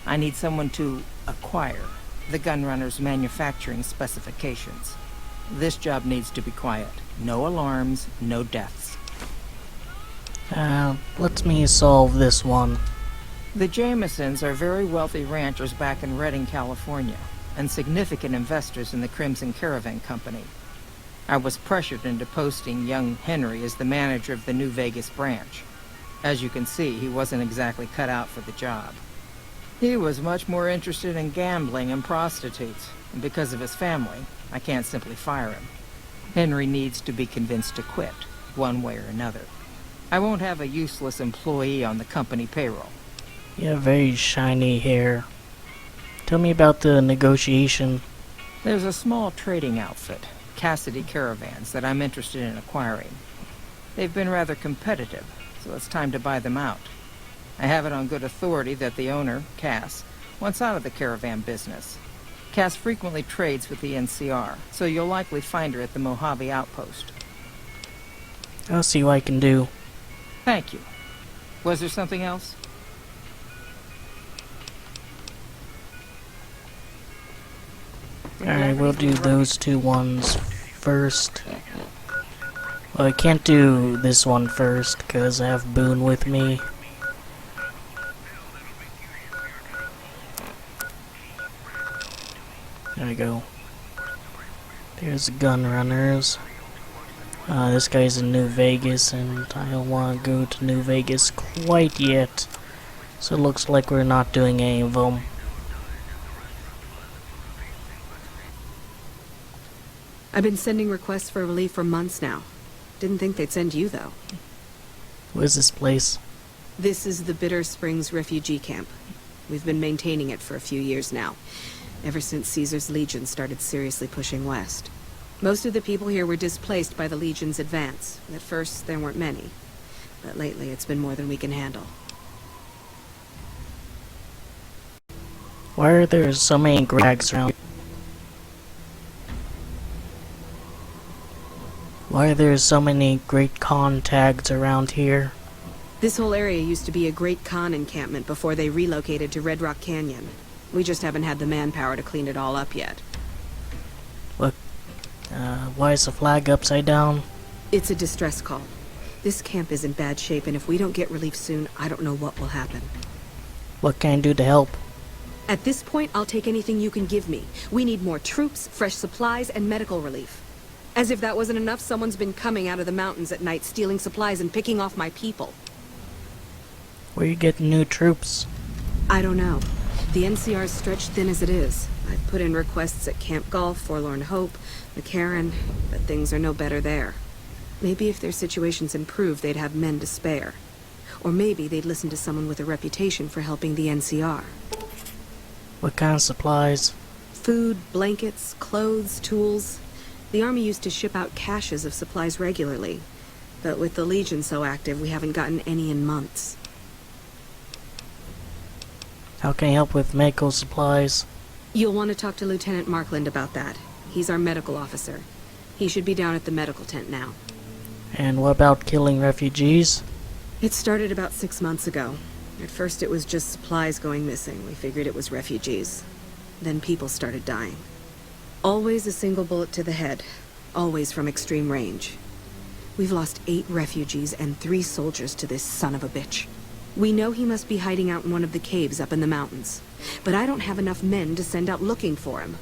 I need someone to acquire the gunrunner's manufacturing specifications. This job needs to be quiet. No alarms, no deaths. Let me solve this one. The Jamesons are very wealthy ranchers back in Redding, California, and significant investors in the Crimson Caravan Company. I was pressured into posting young Henry as the manager of the New Vegas branch. As you can see, he wasn't exactly cut out for the job. He was much more interested in gambling and prostitutes, and because of his family, I can't simply fire him. Henry needs to be convinced to quit, one way or another. I won't have a useless employee on the company payroll. You have very shiny hair. Tell me about the negotiation. There's a small trading outfit, Cassidy Caravans, that I'm interested in acquiring. They've been rather competitive, so it's time to buy them out. I have it on good authority that the owner, Cass, wants out of the caravan business. Cass frequently trades with the NCR, so you'll likely find her at the Mojave outpost. I'll see what I can do. Thank you. Was there something else? Alright, we'll do those two ones first. Well, I can't do this one first, because I have Boone with me. There we go. There's the gun runners. This guy's in New Vegas, and I don't want to go to New Vegas quite yet. So it looks like we're not doing any of them. I've been sending requests for relief for months now. Didn't think they'd send you, though. Where's this place? This is the Bitter Springs refugee camp. We've been maintaining it for a few years now, ever since Caesar's Legion started seriously pushing west. Most of the people here were displaced by the Legion's advance. At first, there weren't many, but lately it's been more than we can handle. Why are there so many grags around? Why are there so many Great Kahn tags around here? This whole area used to be a Great Kahn encampment before they relocated to Red Rock Canyon. We just haven't had the manpower to clean it all up yet. What? Why is the flag upside down? It's a distress call. This camp is in bad shape, and if we don't get relief soon, I don't know what will happen. What can I do to help? At this point, I'll take anything you can give me. We need more troops, fresh supplies, and medical relief. As if that wasn't enough, someone's been coming out of the mountains at night, stealing supplies and picking off my people. Where are you getting new troops? I don't know. The NCR's stretched thin as it is. I've put in requests at Camp Golf, Forlorn Hope, McCarran, but things are no better there. Maybe if their situations improved, they'd have men to spare. Or maybe they'd listen to someone with a reputation for helping the NCR. What kind of supplies? Food, blankets, clothes, tools. The Army used to ship out caches of supplies regularly, but with the Legion so active, we haven't gotten any in months. How can I help with medical supplies? You'll want to talk to Lieutenant Markland about that. He's our medical officer. He should be down at the medical tent now. And what about killing refugees? It started about 6 months ago. At first it was just supplies going missing. We figured it was refugees. Then people started dying. Always a single bullet to the head. Always from extreme range. We've lost 8 refugees and 3 soldiers to this son of a bitch. We know he must be hiding out in one of the caves up in the mountains. But I don't have enough men to send out looking for him.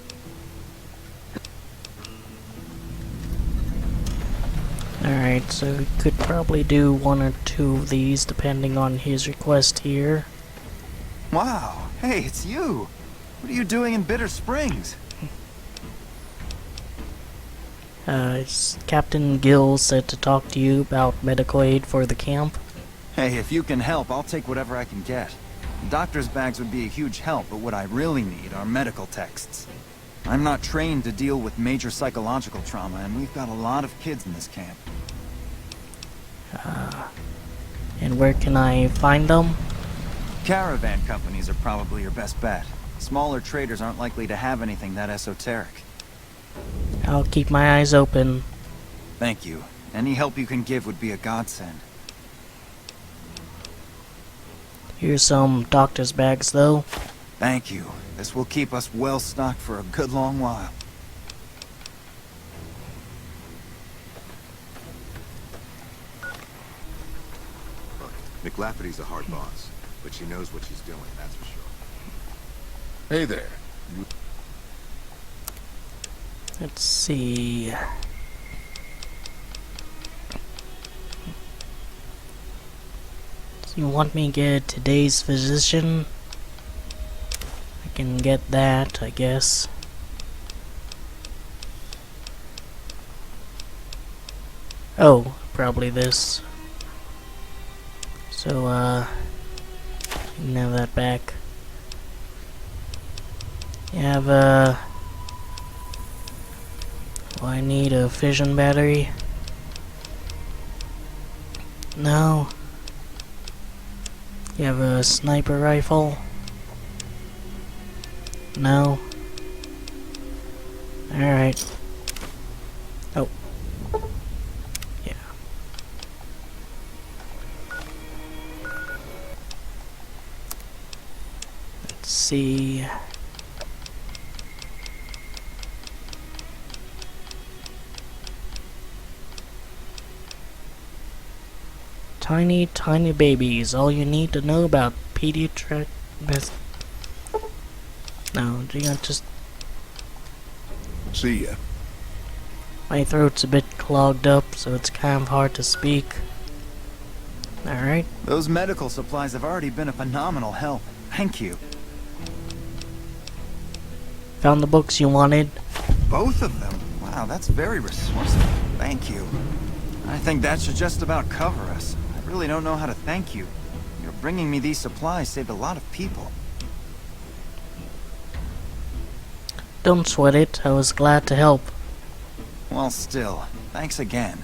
Alright, so we could probably do 1 or 2 of these depending on his request here. Wow, hey, it's you! What are you doing in Bitter Springs? Captain Gill said to talk to you about medical aid for the camp. Hey, if you can help, I'll take whatever I can get. Doctor's bags would be a huge help, but what I really need are medical texts. I'm not trained to deal with major psychological trauma, and we've got a lot of kids in this camp. And where can I find them? Caravan companies are probably your best bet. Smaller traders aren't likely to have anything that esoteric. I'll keep my eyes open. Thank you. Any help you can give would be a godsend. Here's some doctor's bags, though. Thank you. This will keep us well stocked for a good long while. McLafferty's a hard boss, but she knows what she's doing, that's for sure. Hey there. Let's see. So you want me to get today's physician? I can get that, I guess. Oh, probably this. So, you can have that back. You have, well, I need a fission battery. No. You have a sniper rifle. No. Alright. Oh. Yeah. Let's see. Tiny, tiny babies. All you need to know about pediatric... No, do you just... See ya. My throat's a bit clogged up, so it's kind of hard to speak. Alright. Those medical supplies have already been a phenomenal help. Thank you. Found the books you wanted. Both of them? Wow, that's very resourceful. Thank you. I think that should just about cover us. I really don't know how to thank you. Your bringing me these supplies saved a lot of people. Don't sweat it. I was glad to help. Well, still, thanks again.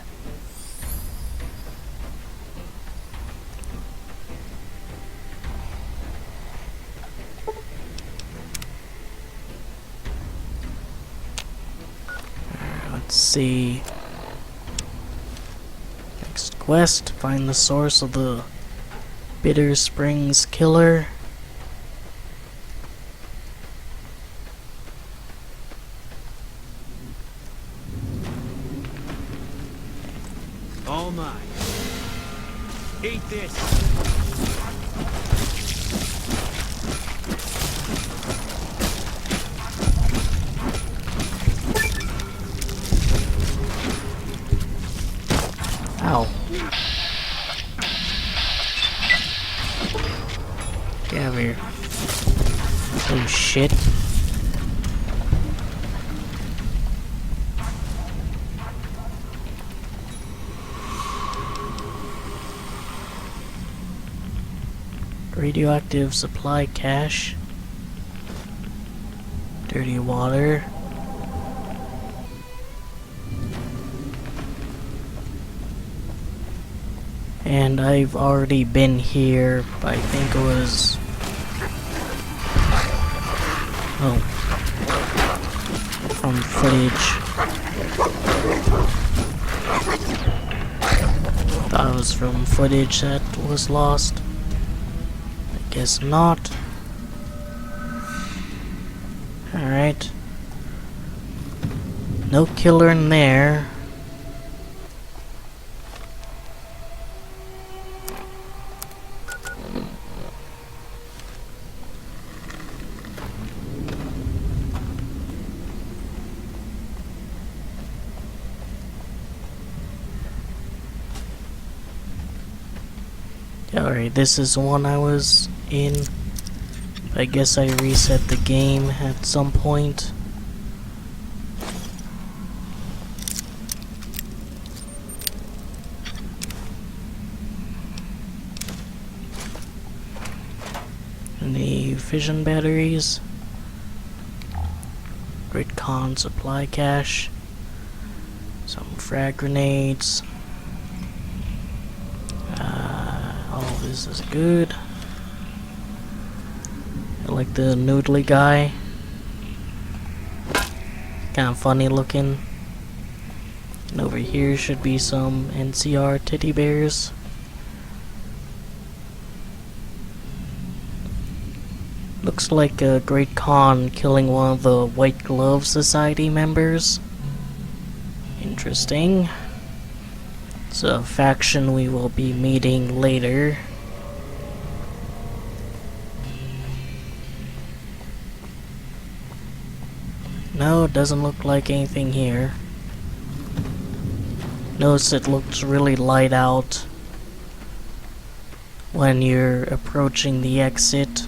Let's see. Next quest, find the source of the Bitter Springs killer. All mine. Eat this. Ow. Get out of here. Oh shit. Radioactive supply cache. Dirty water. And I've already been here, I think it was... Oh. From footage. Thought it was from footage that was lost. I guess not. Alright. No killer in there. Alright, this is the one I was in. I guess I reset the game at some point. fission batteries. Great Kahns supply cache. Some frag grenades. All this is good. I like the noodly guy. Kind of funny looking. And over here should be some NCR teddy bears. Looks like a Great Khan killing one of the White Glove Society members. Interesting. It's a faction we will be meeting later. No, it doesn't look like anything here. Notice it looks really light out when you're approaching the exit.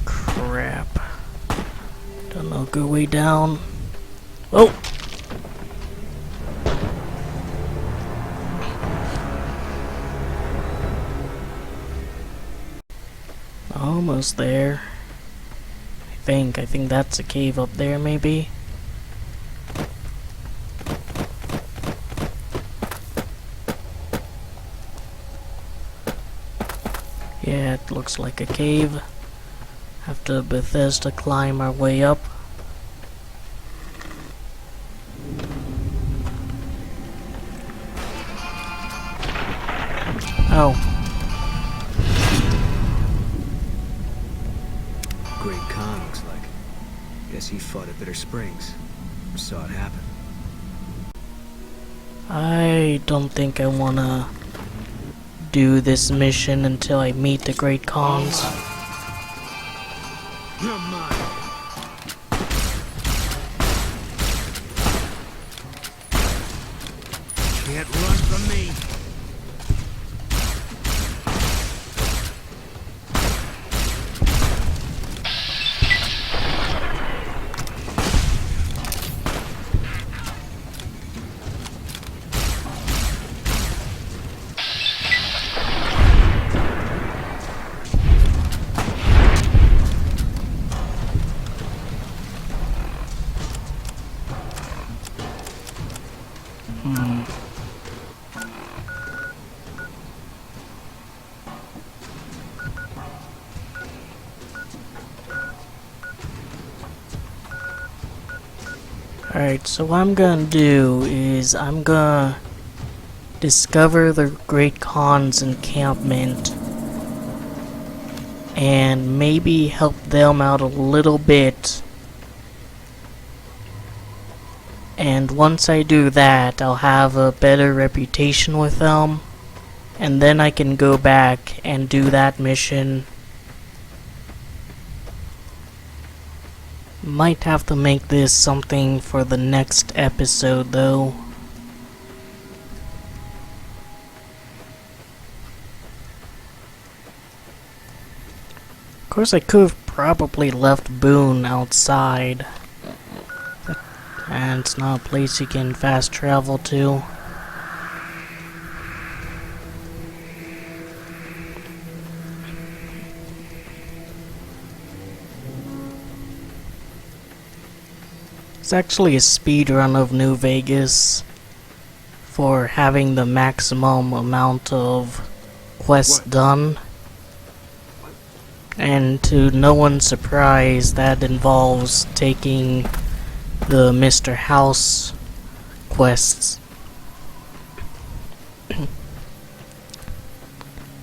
Crap. Don't know a good way down. Oh! Almost there. I think that's a cave up there, maybe. Yeah, it looks like a cave. Have to Bethesda climb our way up. Oh. Great Kahn, looks like. Guess he fought at Bitter Springs. Saw it happen. I don't think I wanna do this mission until I meet the Great Kahns. You're mine. Can't run from me. Alright, so what I'm gonna do is I'm gonna discover the Great Khan's encampment and maybe help them out a little bit. And once I do that, I'll have a better reputation with them, and then I can go back and do that mission. Might have to make this something for the next episode though. Of course I could have probably left Boone outside. And it's not a place you can fast travel to. It's actually a speed run of New Vegas for having the maximum amount of quests done. And to no one's surprise, that involves taking the Mr. House quests.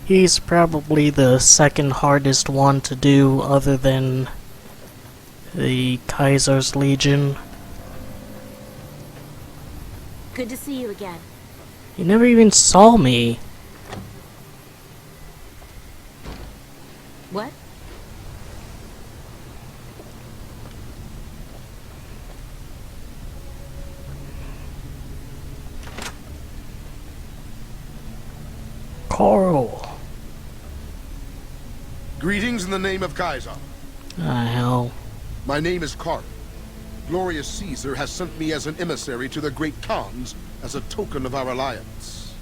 He's probably the second hardest one to do other than the Kaiser's Legion. Good to see you again. You never even saw me. What? Greetings in the name of Kaiser. Ah, hell. My name is Karp. Glorious Caesar has sent me as an emissary to the Great Kahns as a token of our alliance.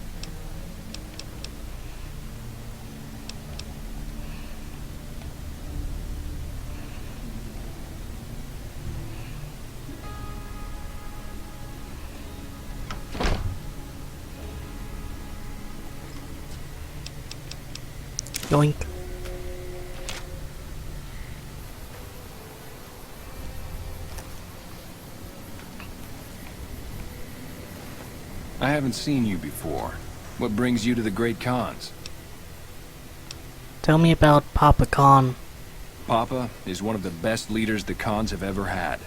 Yoink. I haven't seen you before. What brings you to the Great Kahns? Tell me about Papa Khan. Papa is one of the best leaders the Kahns have ever had.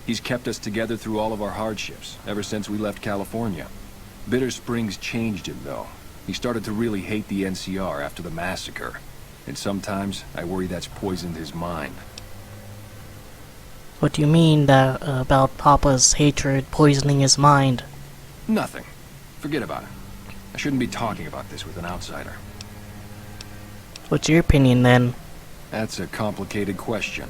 He's kept us together through all of our hardships, ever since we left California. Bitter Springs changed him, though. He started to really hate the NCR after the massacre. And sometimes, I worry that's poisoned his mind. What do you mean that about Papa's hatred poisoning his mind? Nothing. Forget about it. I shouldn't be talking about this with an outsider. What's your opinion then? That's a complicated question.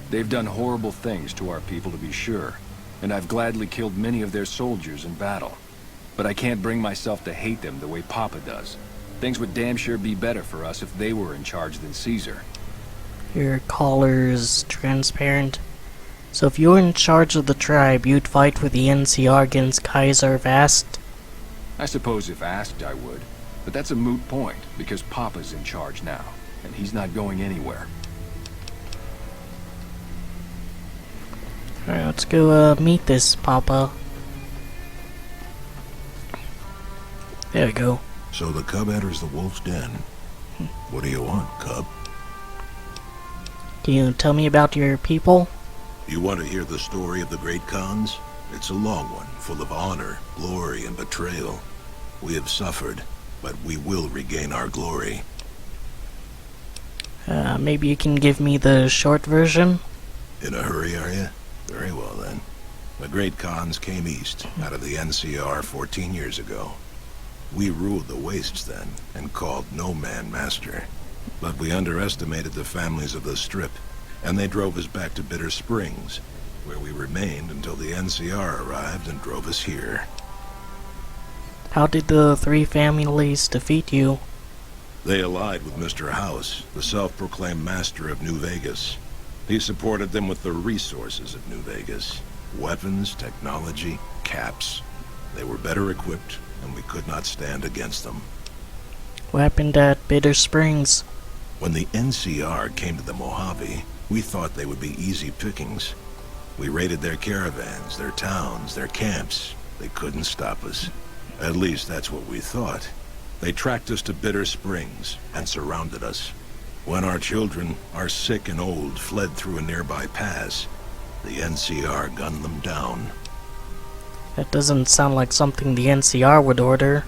They've done horrible things to our people, to be sure, and I've gladly killed many of their soldiers in battle. But I can't bring myself to hate them the way Papa does. Things would damn sure be better for us if they were in charge than Caesar. Your collar's transparent. So if you were in charge of the tribe, you'd fight with the NCR against Kaiser if asked? I suppose if asked, I would. But that's a moot point, because Papa's in charge now, and he's not going anywhere. Alright, let's go meet this Papa. There we go. So the cub enters the wolf's den. What do you want, cub? Can you tell me about your people? You want to hear the story of the Great Kahns? It's a long one, full of honor, glory, and betrayal. We have suffered, but we will regain our glory. Maybe you can give me the short version? In a hurry, are you? Very well, then. The Great Kahns came east, out of the NCR 14 years ago. We ruled the wastes then, and called no man master. But we underestimated the families of the Strip, and they drove us back to Bitter Springs, where we remained until the NCR arrived and drove us here. How did the three families defeat you? They allied with Mr. House, the self-proclaimed master of New Vegas. He supported them with the resources of New Vegas. Weapons, technology, caps. They were better equipped, and we could not stand against them. What happened at Bitter Springs? When the NCR came to the Mojave, we thought they would be easy pickings. We raided their caravans, their towns, their camps. They couldn't stop us. At least that's what we thought. They tracked us to Bitter Springs and surrounded us. When our children, our sick and old, fled through a nearby pass, the NCR gunned them down. That doesn't sound like something the NCR would order.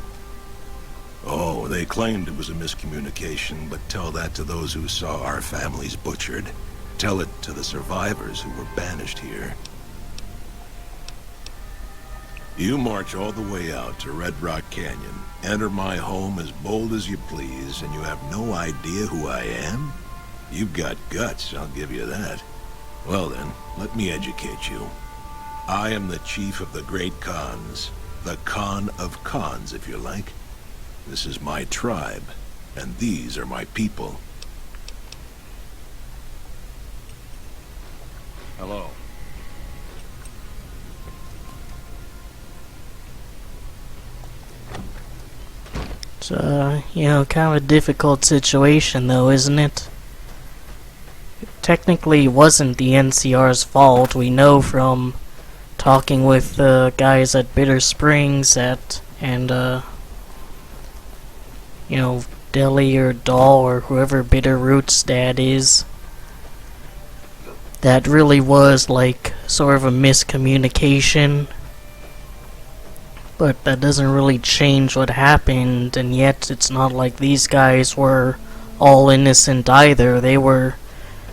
Oh, they claimed it was a miscommunication, but tell that to those who saw our families butchered. Tell it to the survivors who were banished here. You march all the way out to Red Rock Canyon, enter my home as bold as you please, and you have no idea who I am? You've got guts, I'll give you that. Well then, let me educate you. I am the chief of the Great Kahns. The Khan of Khans, if you like. This is my tribe, and these are my people. Hello. It's, kind of a difficult situation though, isn't it? It technically wasn't the NCR's fault. We know from talking with the guys at Bitter Springs and Deli or Doll or whoever Bitterroot's dad is. That really was like sort of a miscommunication. But that doesn't really change what happened, and yet it's not like these guys were all innocent either. They were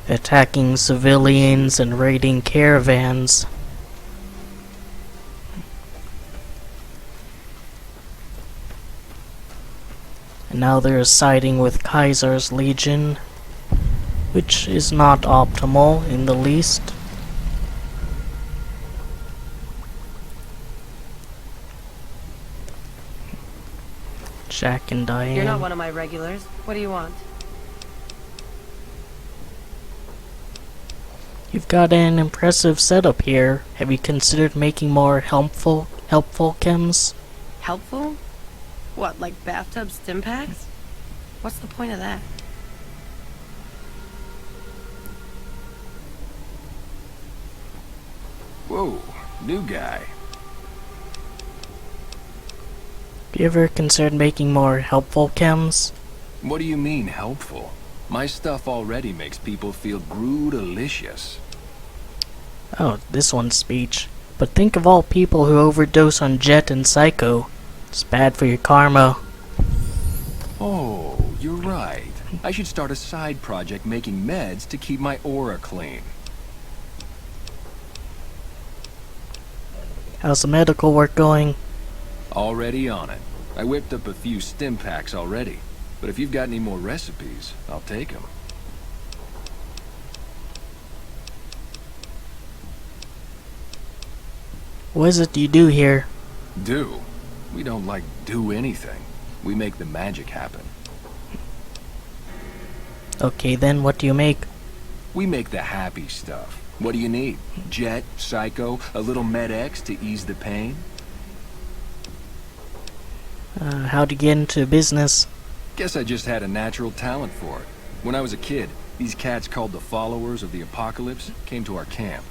attacking civilians and raiding caravans. And now they're siding with Kaiser's Legion, which is not optimal in the least. Jack and Diane. You're not one of my regulars. What do you want? You've got an impressive setup here. Have you considered making more helpful chems? Helpful? What, like bathtub stim packs? What's the point of that? Whoa, new guy. Have you ever considered making more helpful chems? What do you mean, helpful? My stuff already makes people feel delicious. Oh, this one's speech. But think of all people who overdose on Jet and Psycho. It's bad for your karma. Oh, you're right. I should start a side project making meds to keep my aura clean. How's the medical work going? Already on it. I whipped up a few stim packs already. But if you've got any more recipes, I'll take them. What is it you do here? Do? We don't, like, do anything. We make the magic happen. Okay then, what do you make? We make the happy stuff. What do you need? Jet, Psycho, a little Med-X to ease the pain? How'd you get into business? Guess I just had a natural talent for it. When I was a kid, these cats called the Followers of the Apocalypse came to our camp.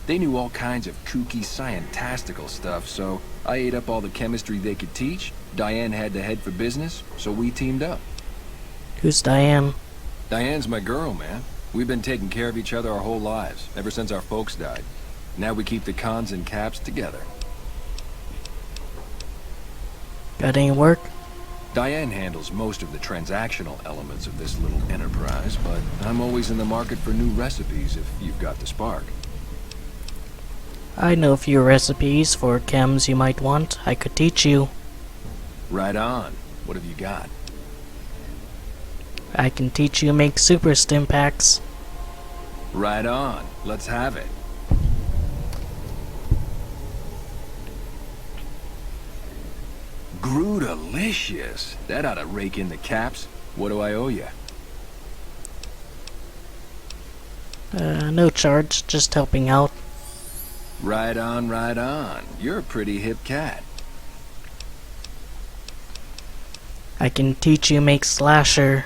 They knew all kinds of kooky, scientistical stuff, so I ate up all the chemistry they could teach. Diane had to head for business, so we teamed up. Who's Diane? Diane's my girl, man. We've been taking care of each other our whole lives, ever since our folks died. Now we keep the Kahns and Caps together. Got any work? Diane handles most of the transactional elements of this little enterprise, but I'm always in the market for new recipes if you've got the spark. I know a few recipes for chems you might want. I could teach you. Right on. What have you got? I can teach you make super stim packs. Right on. Let's have it. Delicious. That ought to rake in the caps. What do I owe you? No charge, just helping out. Right on, right on. You're a pretty hip cat. I can teach you make slasher.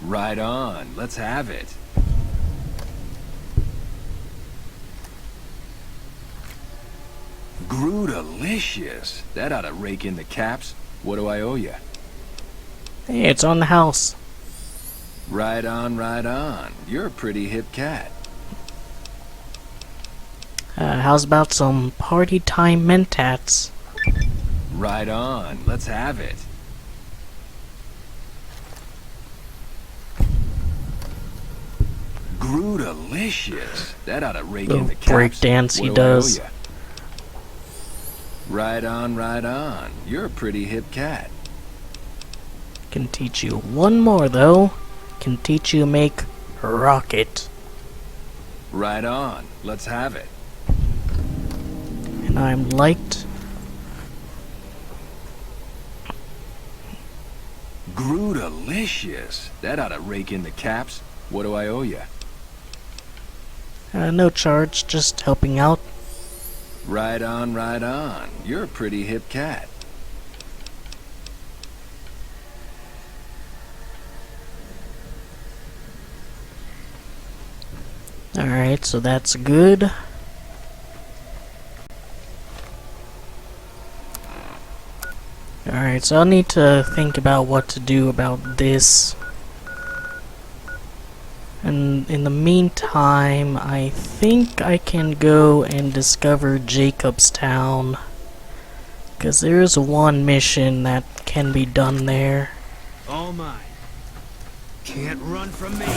Right on. Let's have it. Delicious. That ought to rake in the caps. What do I owe you? Hey, it's on the house. Right on, right on. You're a pretty hip cat. How's about some party time mentats? Right on. Let's have it. Delicious. That ought to rake in the caps. Break dance he does. Right on, right on. You're a pretty hip cat. Can teach you one more though. Can teach you make rocket. Right on. Let's have it. And I'm liked. Delicious. That ought to rake in the caps. What do I owe you? No charge, just helping out. Right on, right on. You're a pretty hip cat. Alright, so that's good. Alright, so I'll need to think about what to do about this. And in the meantime, I think I can go and discover Jacobstown. Because there's one mission that can be done there. All mine. Can't run from me.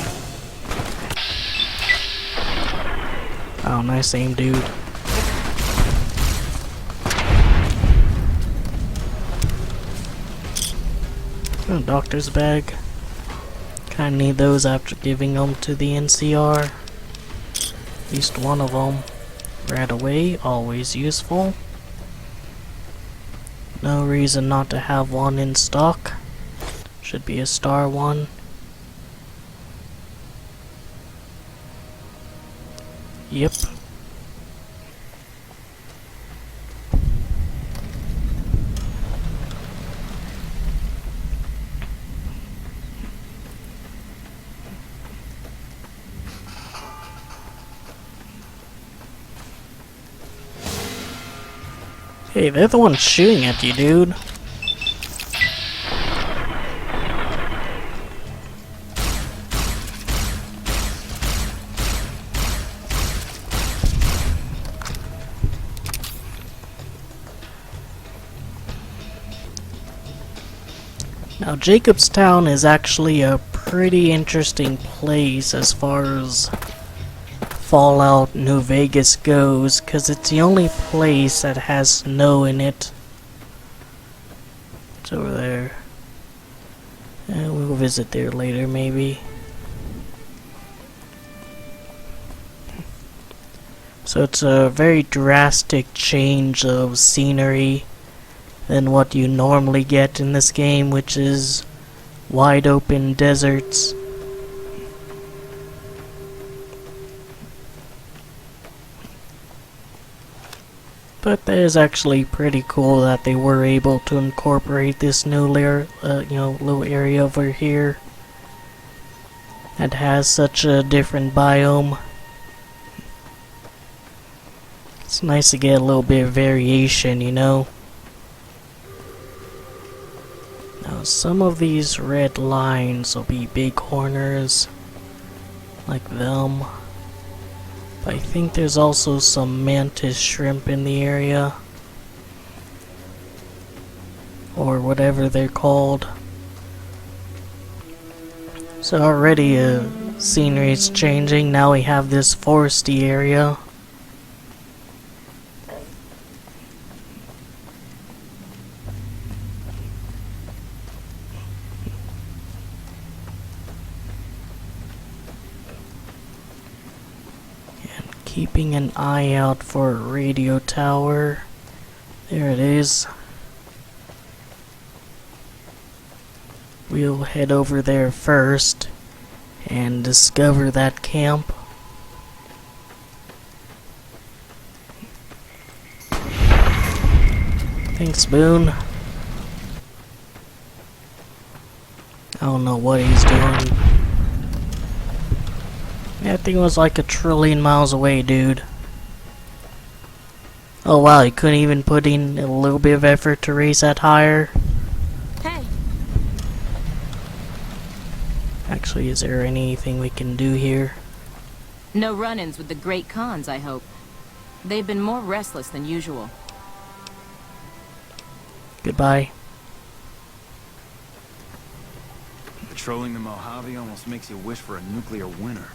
Oh, nice aim, dude. Oh, doctor's bag. Kinda need those after giving them to the NCR. At least one of them. Right away, always useful. No reason not to have one in stock. Should be a star one. Yep. Hey, they're the ones shooting at you, dude. Now, Jacobstown is actually a pretty interesting place as far as Fallout New Vegas goes, because it's the only place that has snow in it. It's over there. And we'll visit there later, maybe. So it's a very drastic change of scenery than what you normally get in this game, which is wide open deserts. But that is actually pretty cool that they were able to incorporate this new layer, little area over here that has such a different biome. It's nice to get a little bit of variation, you know. Now, some of these red lines will be big horners, like them. But I think there's also some mantis shrimp in the area. Or whatever they're called. So already scenery is changing. Now we have this foresty area. Keeping an eye out for a radio tower. There it is. We'll head over there first and discover that camp. Thanks, Boone. I don't know what he's doing. That thing was like 1,000,000,000,000 miles away, dude. Oh wow, he couldn't even put in a little bit of effort to raise that higher. Hey. Actually, is there anything we can do here? No run-ins with the Great Kahns, I hope. They've been more restless than usual. Goodbye. Patrolling the Mojave almost makes you wish for a nuclear winter.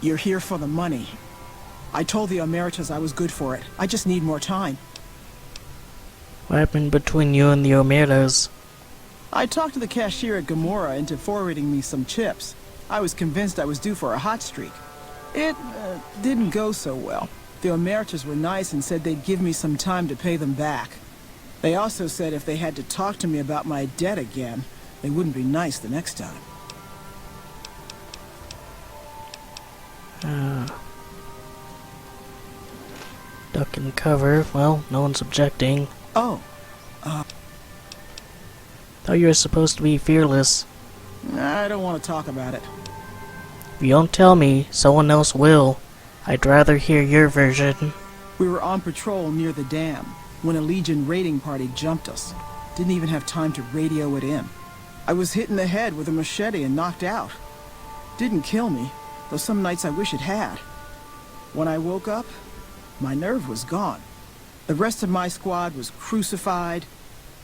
You're here for the money. I told the Emeritus I was good for it. I just need more time. What happened between you and the Omeras? I talked to the cashier at Gamora into forwarding me some chips. I was convinced I was due for a hot streak. It didn't go so well. The Emeritus were nice and said they'd give me some time to pay them back. They also said if they had to talk to me about my debt again, they wouldn't be nice the next time. Duck and cover. Well, no one's objecting. Oh. Thought you were supposed to be fearless. I don't want to talk about it. If you don't tell me, someone else will. I'd rather hear your version. We were on patrol near the dam when a Legion raiding party jumped us. Didn't even have time to radio it in. I was hit in the head with a machete and knocked out. Didn't kill me, though some nights I wish it had. When I woke up, my nerve was gone. The rest of my squad was crucified,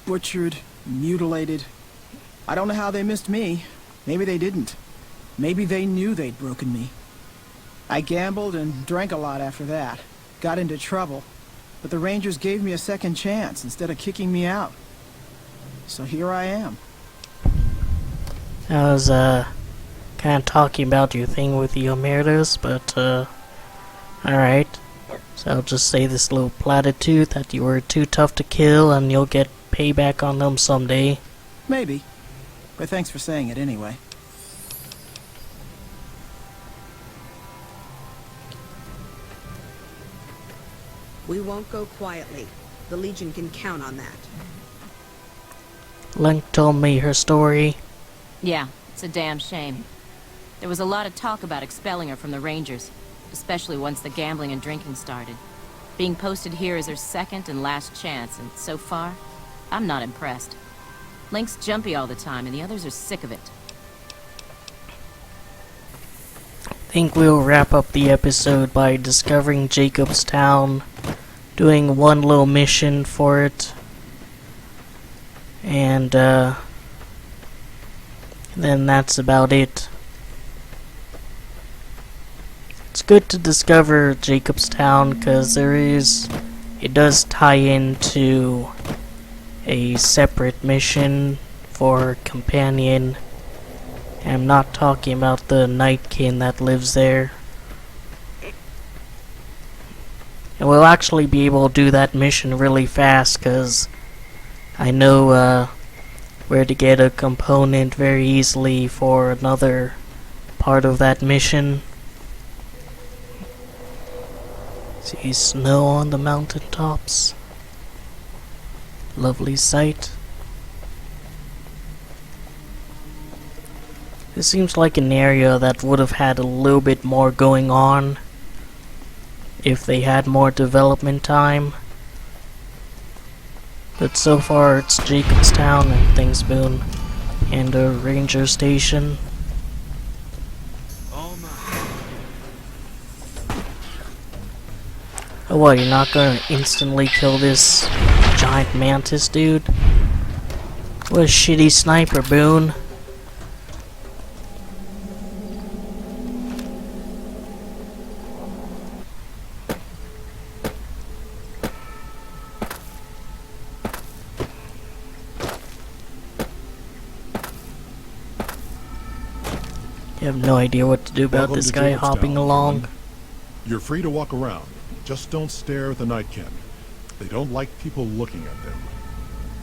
butchered, mutilated. I don't know how they missed me. Maybe they didn't. Maybe they knew they'd broken me. I gambled and drank a lot after that. Got into trouble. But the Rangers gave me a second chance instead of kicking me out. So here I am. I was, kind of talking about your thing with the Emeritus, but, alright. So I'll just say this little platitude that you were too tough to kill and you'll get payback on them someday. Maybe. But thanks for saying it anyway. We won't go quietly. The Legion can count on that. Link told me her story. Yeah, it's a damn shame. There was a lot of talk about expelling her from the Rangers, especially once the gambling and drinking started. Being posted here is her second and last chance, and so far, I'm not impressed. Link's jumpy all the time, and the others are sick of it. I think we'll wrap up the episode by discovering Jacobstown, doing one little mission for it, and then that's about it. It's good to discover Jacobstown because it does tie into a separate mission for companion. I'm not talking about the Nightkin that lives there. And we'll actually be able to do that mission really fast because I know where to get a component very easily for another part of that mission. See snow on the mountaintops. Lovely sight. This seems like an area that would have had a little bit more going on if they had more development time. But so far it's Jacobstown and Thingspoon and a ranger station. Oh what, you're not gonna instantly kill this giant mantis dude? What a shitty sniper, Boone. You have no idea what to do about this guy hopping along. You're free to walk around. Just don't stare at the Nightkin. They don't like people looking at them.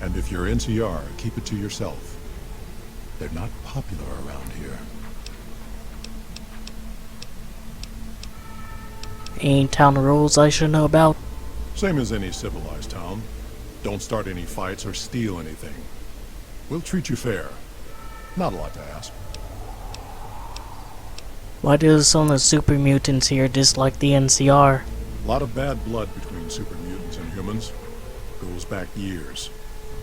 And if you're NCR, keep it to yourself. They're not popular around here. Any town rules I should know about? Same as any civilized town. Don't start any fights or steal anything. We'll treat you fair. Not a lot to ask. Why do some of the super mutants here dislike the NCR? A lot of bad blood between super mutants and humans. Goes back years.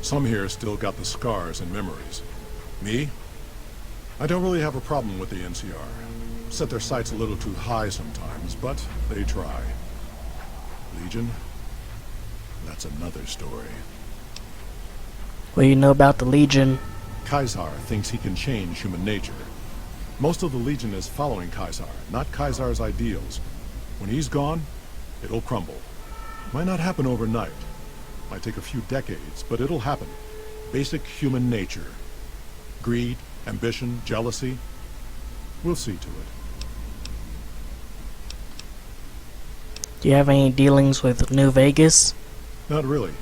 Some here still got the scars and memories. Me? I don't really have a problem with the NCR. Set their sights a little too high sometimes, but they try. Legion? That's another story. What do you know about the Legion? Caesar thinks he can change human nature. Most of the Legion is following Caesar, not Caesar's ideals. When he's gone, it'll crumble. Might not happen overnight. Might take a few decades, but it'll happen. Basic human nature. Greed, ambition, jealousy. We'll see to it. Do you have any dealings with New Vegas? Not really.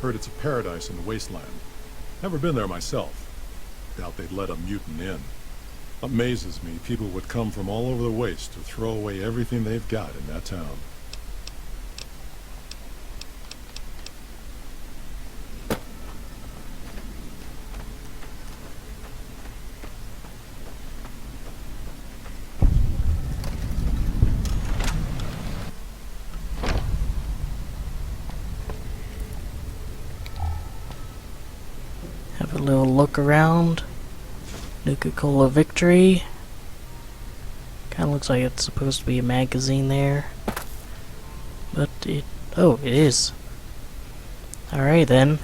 Heard it's a paradise in the wasteland. Never been there myself. Doubt they'd let a mutant in. Amazes me people would come from all over the waste to throw away everything they've got in that town. Have a little look around. Nuka-Cola Victory. Kinda looks like it's supposed to be a magazine there. But it... oh, it is. Alright then.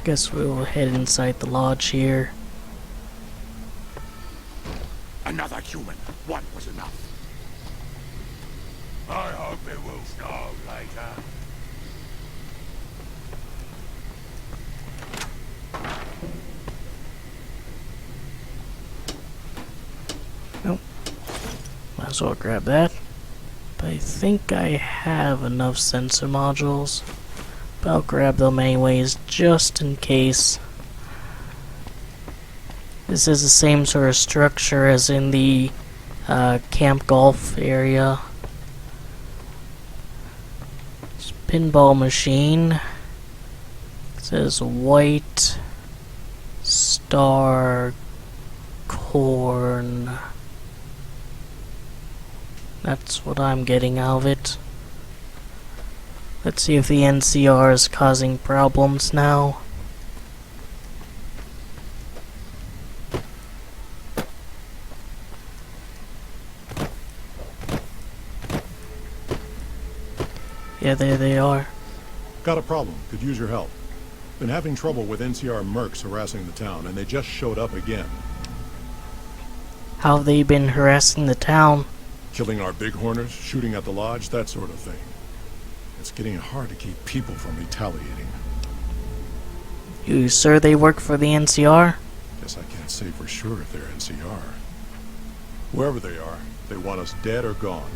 Guess we'll head inside the lodge here. Another human. One was enough. I hope it will snow later. So I'll grab that. But I think I have enough sensor modules. But I'll grab them anyways, just in case. This is the same sort of structure as in the Camp Golf area. Pinball machine. It says white star corn. That's what I'm getting out of it. Let's see if the NCR is causing problems now. Yeah, there they are. Got a problem. Could use your help. Been having trouble with NCR mercs harassing the town, and they just showed up again. How have they been harassing the town? Killing our bighorners, shooting at the lodge, that sort of thing. It's getting hard to keep people from retaliating. You sure they work for the NCR? Guess I can't say for sure if they're NCR. Whoever they are, they want us dead or gone.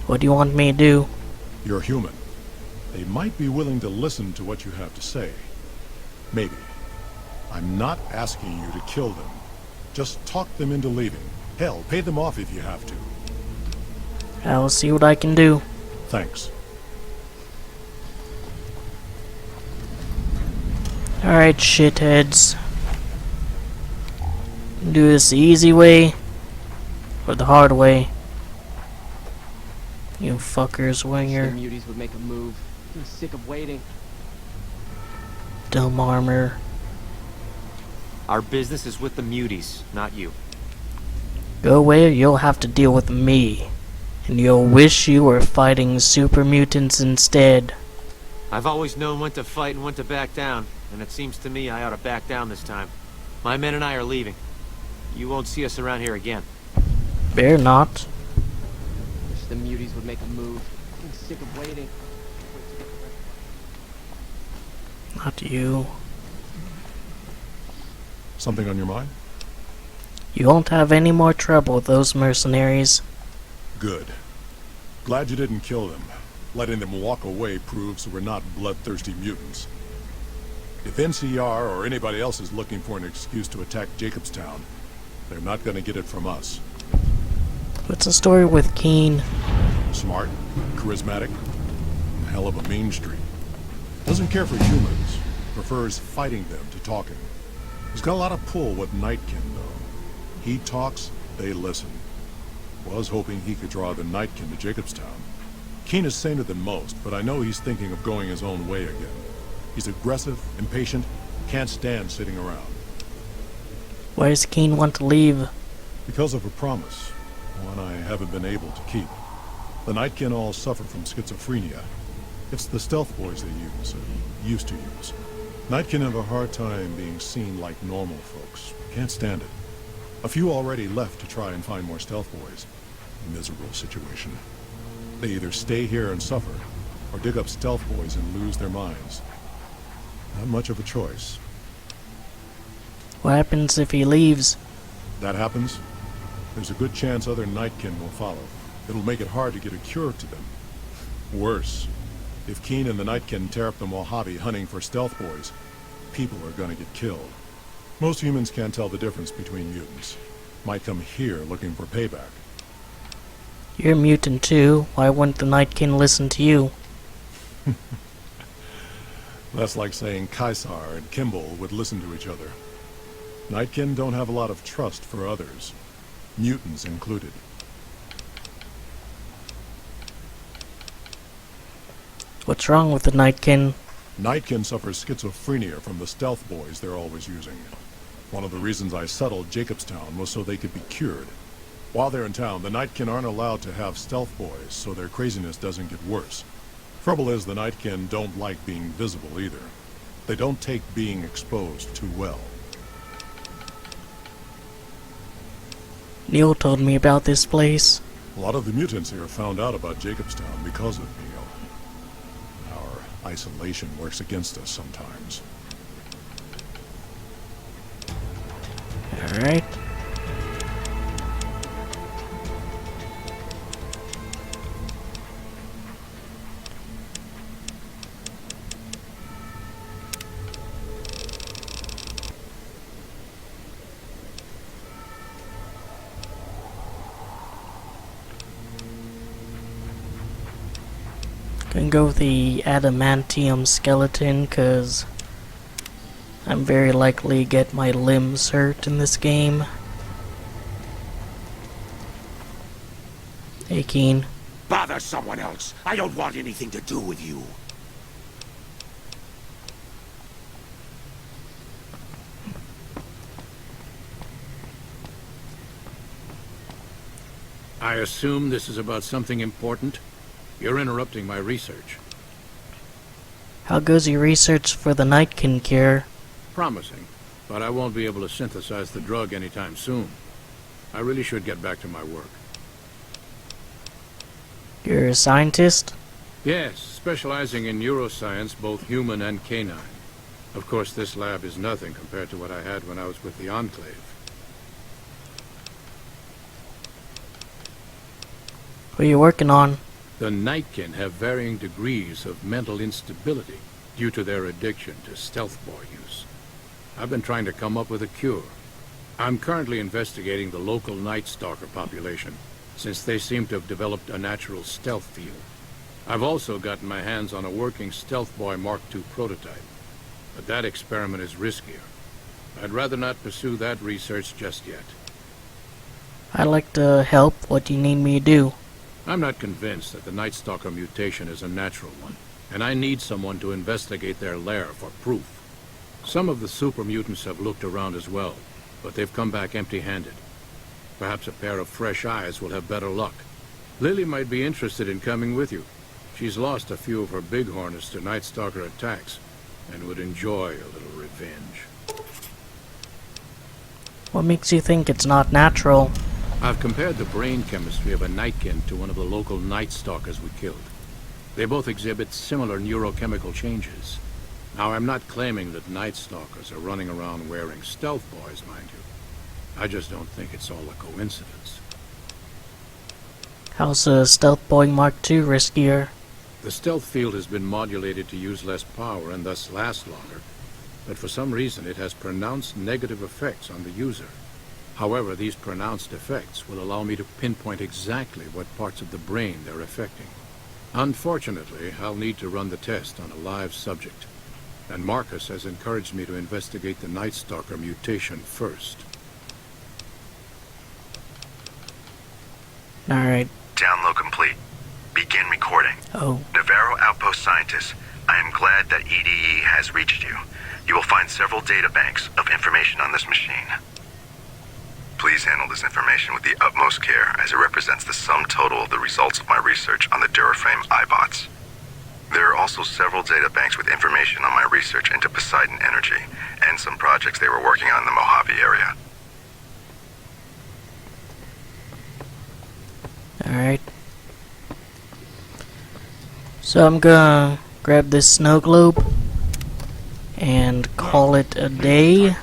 What do you want me to do? You're human. They might be willing to listen to what you have to say. Maybe. I'm not asking you to kill them. Just talk them into leaving. Hell, pay them off if you have to. I'll see what I can do. Thanks. Alright, shitheads. Do this the easy way or the hard way. You fuckers, Winger. Some muties would make a move. I'm sick of waiting. Dumb armor. Our business is with the muties, not you. Go away or you'll have to deal with me. And you'll wish you were fighting super mutants instead. I've always known when to fight and when to back down, and it seems to me I ought to back down this time. My men and I are leaving. You won't see us around here again. Better not. Wish the muties would make a move. I'm sick of waiting. Not you. Something on your mind? You won't have any more trouble with those mercenaries. Good. Glad you didn't kill them. Letting them walk away proves we're not bloodthirsty mutants. If NCR or anybody else is looking for an excuse to attack Jacobstown, they're not gonna get it from us. What's the story with Keen? Smart, charismatic, a hell of a mean streak. Doesn't care for humans, prefers fighting them to talking. He's got a lot of pull with Nightkin, though. He talks, they listen. Was hoping he could draw the Nightkin to Jacobstown. Keen is saner than most, but I know he's thinking of going his own way again. He's aggressive, impatient, can't stand sitting around. Why does Keen want to leave? Because of a promise, one I haven't been able to keep. The Nightkin all suffer from schizophrenia. It's the stealth boys they use, or used to use. Nightkin have a hard time being seen like normal folks. Can't stand it. A few already left to try and find more stealth boys. A miserable situation. They either stay here and suffer, or dig up stealth boys and lose their minds. Not much of a choice. What happens if he leaves? That happens, there's a good chance other Nightkin will follow. It'll make it hard to get a cure to them. Worse, if Keen and the Nightkin tear up the Mojave hunting for stealth boys, people are gonna get killed. Most humans can't tell the difference between mutants. Might come here looking for payback. You're a mutant too. Why wouldn't the Nightkin listen to you? That's like saying Caesar and Kimball would listen to each other. Nightkin don't have a lot of trust for others. Mutants included. What's wrong with the Nightkin? Nightkin suffers schizophrenia from the stealth boys they're always using. One of the reasons I settled Jacobstown was so they could be cured. While they're in town, the Nightkin aren't allowed to have stealth boys, so their craziness doesn't get worse. Trouble is, the Nightkin don't like being visible either. They don't take being exposed too well. Neil told me about this place. A lot of the mutants here found out about Jacobstown because of Neil. Our isolation works against us sometimes. Alright. Gonna go with the adamantium skeleton, cause I'm very likely to get my limbs hurt in this game. Hey, Keen. Bother someone else. I don't want anything to do with you. I assume this is about something important? You're interrupting my research. How goes your research for the Nightkin cure? Promising, but I won't be able to synthesize the drug anytime soon. I really should get back to my work. You're a scientist? Yes, specializing in neuroscience, both human and canine. Of course, this lab is nothing compared to what I had when I was with the Enclave. What are you working on? The Nightkin have varying degrees of mental instability due to their addiction to stealth boy use. I've been trying to come up with a cure. I'm currently investigating the local Night Stalker population, since they seem to have developed a natural stealth field. I've also gotten my hands on a working Stealth Boy Mark II prototype, but that experiment is riskier. I'd rather not pursue that research just yet. I'd like to help. What do you need me to do? I'm not convinced that the Night Stalker mutation is a natural one, and I need someone to investigate their lair for proof. Some of the super mutants have looked around as well, but they've come back empty-handed. Perhaps a pair of fresh eyes will have better luck. Lily might be interested in coming with you. She's lost a few of her bighorners to Night Stalker attacks, and would enjoy a little revenge. What makes you think it's not natural? I've compared the brain chemistry of a Nightkin to one of the local Night Stalkers we killed. They both exhibit similar neurochemical changes. Now, I'm not claiming that Night Stalkers are running around wearing stealth boys, mind you. I just don't think it's all a coincidence. How's a Stealth Boy Mark II riskier? The stealth field has been modulated to use less power and thus last longer, but for some reason it has pronounced negative effects on the user. However, these pronounced effects will allow me to pinpoint exactly what parts of the brain they're affecting. Unfortunately, I'll need to run the test on a live subject, and Marcus has encouraged me to investigate the Night Stalker mutation first. Alright. Download complete. Begin recording. Oh. Navarro Outpost Scientist, I am glad that EDE has reached you. You will find several data banks of information on this machine. Please handle this information with the utmost care, as it represents the sum total of the results of my research on the Duraframe iBots. There are also several data banks with information on my research into Poseidon Energy, and some projects they were working on in the Mojave area. Alright. So I'm gonna grab this snow globe and call it a day.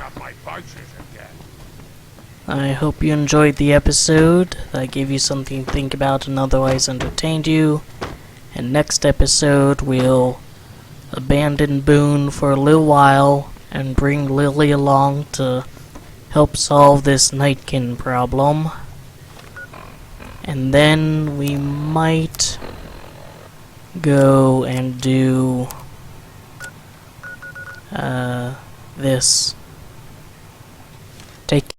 I hope you enjoyed the episode. I gave you something to think about and otherwise entertained you. And next episode we'll abandon Boone for a little while and bring Lily along to help solve this Nightkin problem. And then we might go and do this. Take